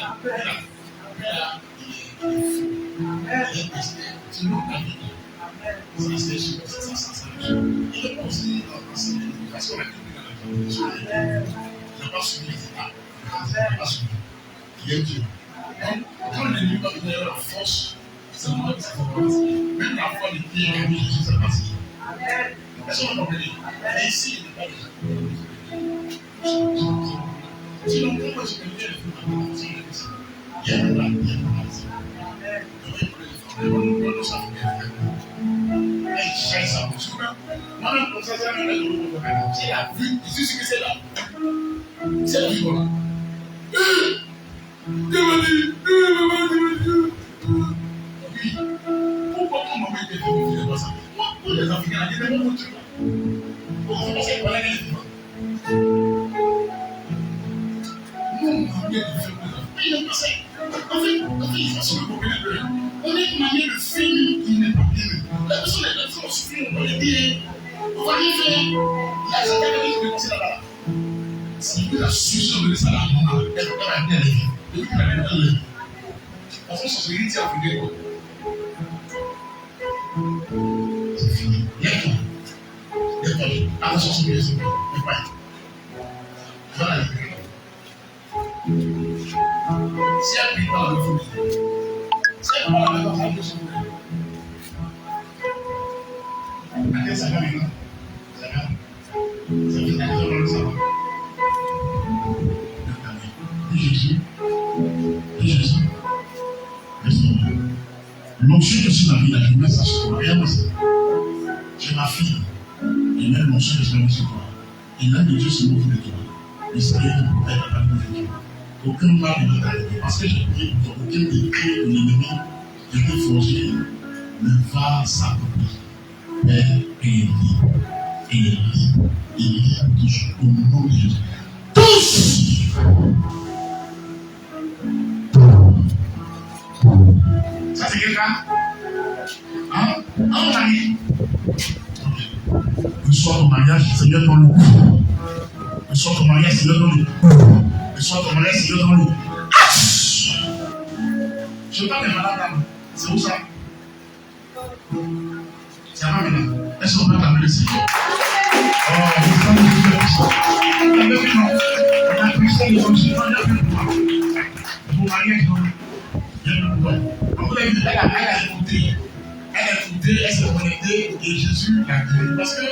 il est resté. Tu n'as pas dit. Ça, c'est sûr. Il est aussi dans l'éducation, la culture de la il n'a pas suivi les étapes. Il n'a pas suivi. Il est Dieu. Donc, quand l'ennemi va venir la force, c'est moi qui s'en passe. Même la foi de Dieu, Jésus s'en passe. Est-ce qu'on va comprendre? Mais ici, il n'est pas déjà. Sinon, pourquoi je peux dire les films à il y a un plan, il y a un plan. Il moi-même, comme ça, c'est la vue. Ici, ce que c'est là. C'est la vue, voilà. Oui. Pourquoi on m'a mis des films comme ça? Moi, pour les Africains, il y a des moments où tu vois. Pourquoi on sait pas les films? Nous, on a bien des films comme ça. Mais il n'est pas ça. En fait, il faut se reconnaître. On est une manière de film qui n'est pas bien. La personne est là, on se filme, on est bien. On va rien faire. La société qui est passée là-bas. C'est la solution de ça là. Elle va bien aller. Depuis qu'elle a bien aller. En fait, c'est ce que dit africain. c'est attention, c'est mieux, c'est mieux. Voilà. Si elle prie pas, il faut dire. Si elle ne parle pas, il faut dire. Attends, ça va maintenant. Ça va. Ça fait la vie, ça va. Jésus. L'onction que sur la vie, je mets ça sur toi. Regarde ça. J'ai ma fille. Et même l'onction que je mets sur toi. Et l'âme de Dieu se moque de toi. Le Seigneur te protège à la vie de Dieu. Aucun mal ne va t'arriver. Parce que j'ai prié pour toi. Aucun décret de l'ennemi qui était forgé ne va s'accomplir. Père est libre. Il est libre. Il est libre toujours. Au nom de Jésus. Tous! Ça c'est quelqu'un? Hein? Un mari. Le soir ton mariage, Seigneur dans l'eau. Le soir ton mariage, Seigneur dans l'eau. Le soir ton mariage, Seigneur dans l'eau. Je ne veux pas me malade là. C'est où ça? C'est à moi maintenant. Est-ce qu'on peut t'amener le Seigneur? Oh, le sang de Jésus est puissant. La puissance de Jésus, on a vu pour moi. Mon mariage, non. Donc là, elle a écouté, elle s'est connectée et Jésus l'a guéri. Parce que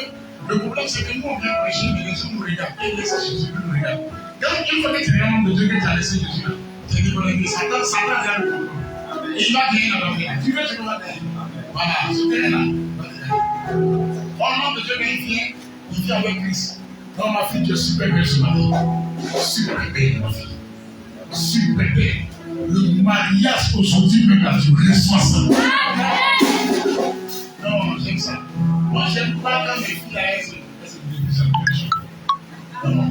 le problème, c'est que nous, on vient prêcher, mais les gens nous regardent. Et laissent Jésus nous regarde. Donc, il faut que tu aies un homme de Dieu que tu as laissé Jésus là. C'est déconnecté. Satan vient le comprendre. Et il va gagner dans la vie. Tu veux, tu vas gagner. Voilà, ce terrain-là. Un homme de Dieu, quand il vient avec Christ. Non, ma fille, tu es super belle ce matin. Super belle, ma fille. Super belle. Le mariage aujourd'hui, même là, tu reçois ça. Non, j'aime ça. Moi, j'aime pas quand mes filles elles se non,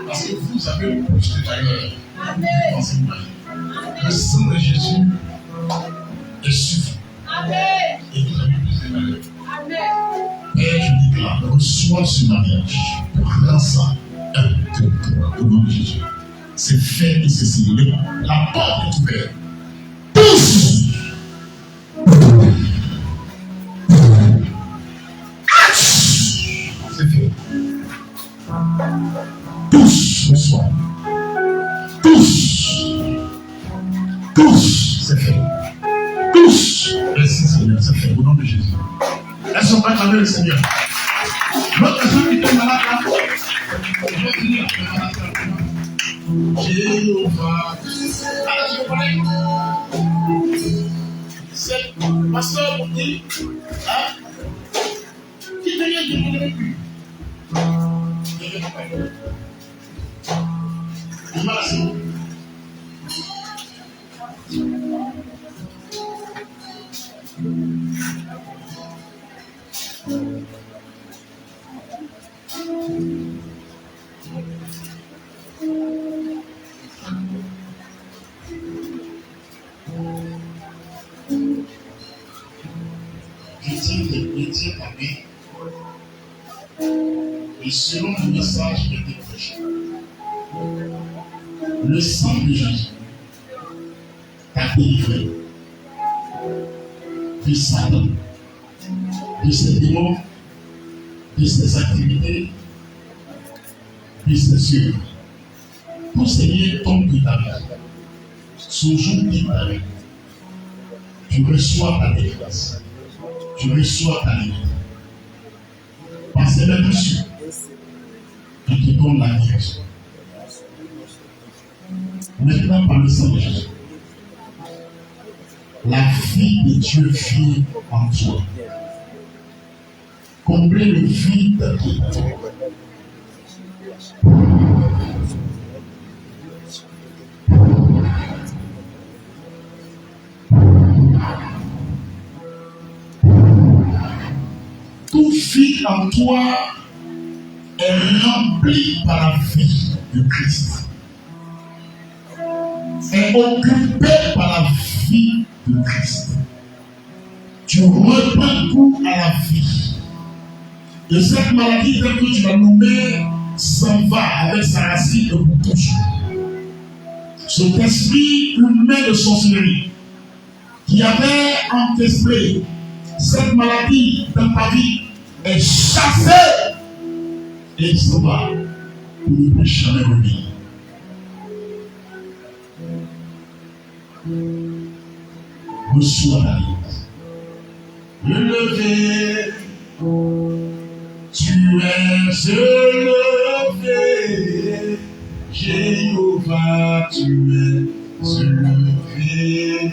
parce que vous avez plus de valeur dans ce mariage. Le sang de Jésus est suffisant. Et vous avez plus de valeur. Père, je déclare, reçois ce mariage. Prends ça. Au nom de Jésus. C'est fait et c'est signé. La porte est ouverte. Tous! C'est fait. Tous reçoivent. Tous! Tous! C'est fait. Tous! Merci Seigneur, c'est fait. Au nom de Jésus. Est-ce qu'on va acclamer le Seigneur? L'autre personne qui est malade là, je vais finir. Jéhovah. Alors tu comprenais? C'est ma soeur pour dire, hein? Qui te vient de demander plus? Je ne vais pas faire. Je m'en lasse. Et selon le message qui a été prêché, le sang de Jésus t'a délivré de Satan, de ses démons, de ses activités, de ses yeux. Tout ce qui est tombé de ta vie, son jour de ta vie, tu reçois ta délivrance, tu reçois ta liberté. Parce que même sûr, je te donne la direction. Maintenant, par le sang de Jésus, la vie de Dieu vit en toi. Combler le vide de toi. Tout vide en toi est rempli par la vie de Christ. Est occupé par la vie de Christ. Tu reprends goût à la vie. Et cette maladie, telle que tu l'as nommée, s'en va avec sa racine de pour toujours. Cet esprit humain de sorcellerie qui avait encaissé cette maladie dans ta vie est chassé et il s'en va pour ne plus jamais revenir. Reçois la vie. Levé, tu es élevé, Jéhovah, tu es élevé,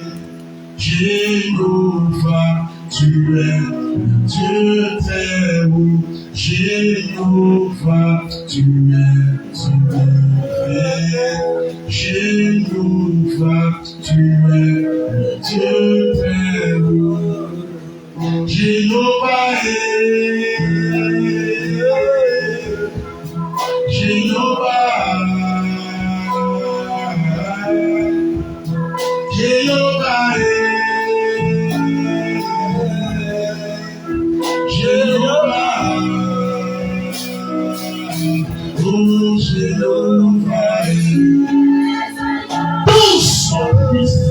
Jéhovah, tu es le Dieu très haut, Jéhovah, tu es élevé, Jéhovah, tu es le Dieu très haut. Jéhovah Jéhovah, Jéhovah Jéhovah, oh Jéhovah, tous en puissance.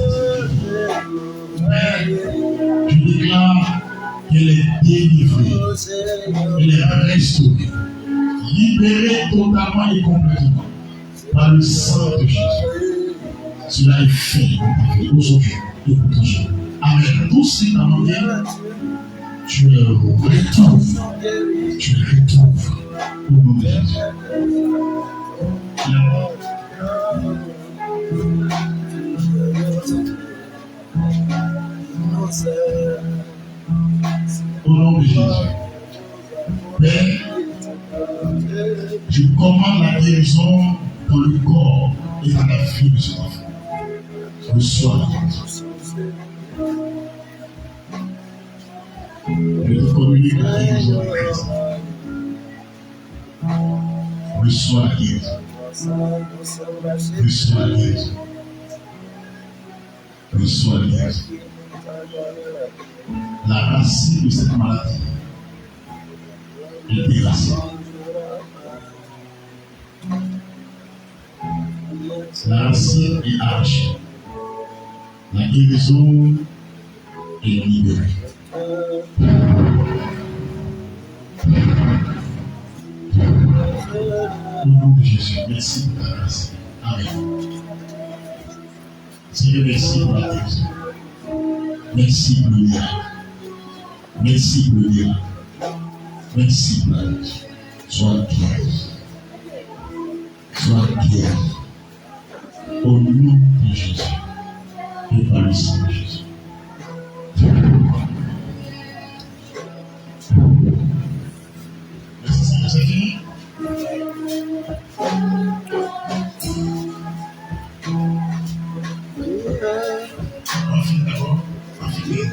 Je déclare qu'elle est délivrée, elle est restaurée, libérée totalement et complètement par le sang de Jésus. Cela est fait aujourd'hui et pour toujours. Amen. Tout ce qui t'amène, tu le retrouves. Tu le retrouves au nom de Jésus. Au nom de Jésus. Père, je commande la guérison dans le corps et dans la vie de cet enfant. Reçois la guérison. Je te communique la guérison de Christ. Reçois la guérison. Reçois la guérison. Reçois la guérison. La racine de cette maladie est déracée. La racine est arrachée. La guérison est libérée. Au nom de Jésus, merci pour ta grâce. Amen. Seigneur, merci pour la guérison. Merci pour le miracle. Merci pour le miracle. Merci pour la vie. Sois guéri. Sois guéri. Au nom de Jésus. Et par le sang de Jésus. Merci Seigneur, c'est fini. On va finir d'abord. On va finir.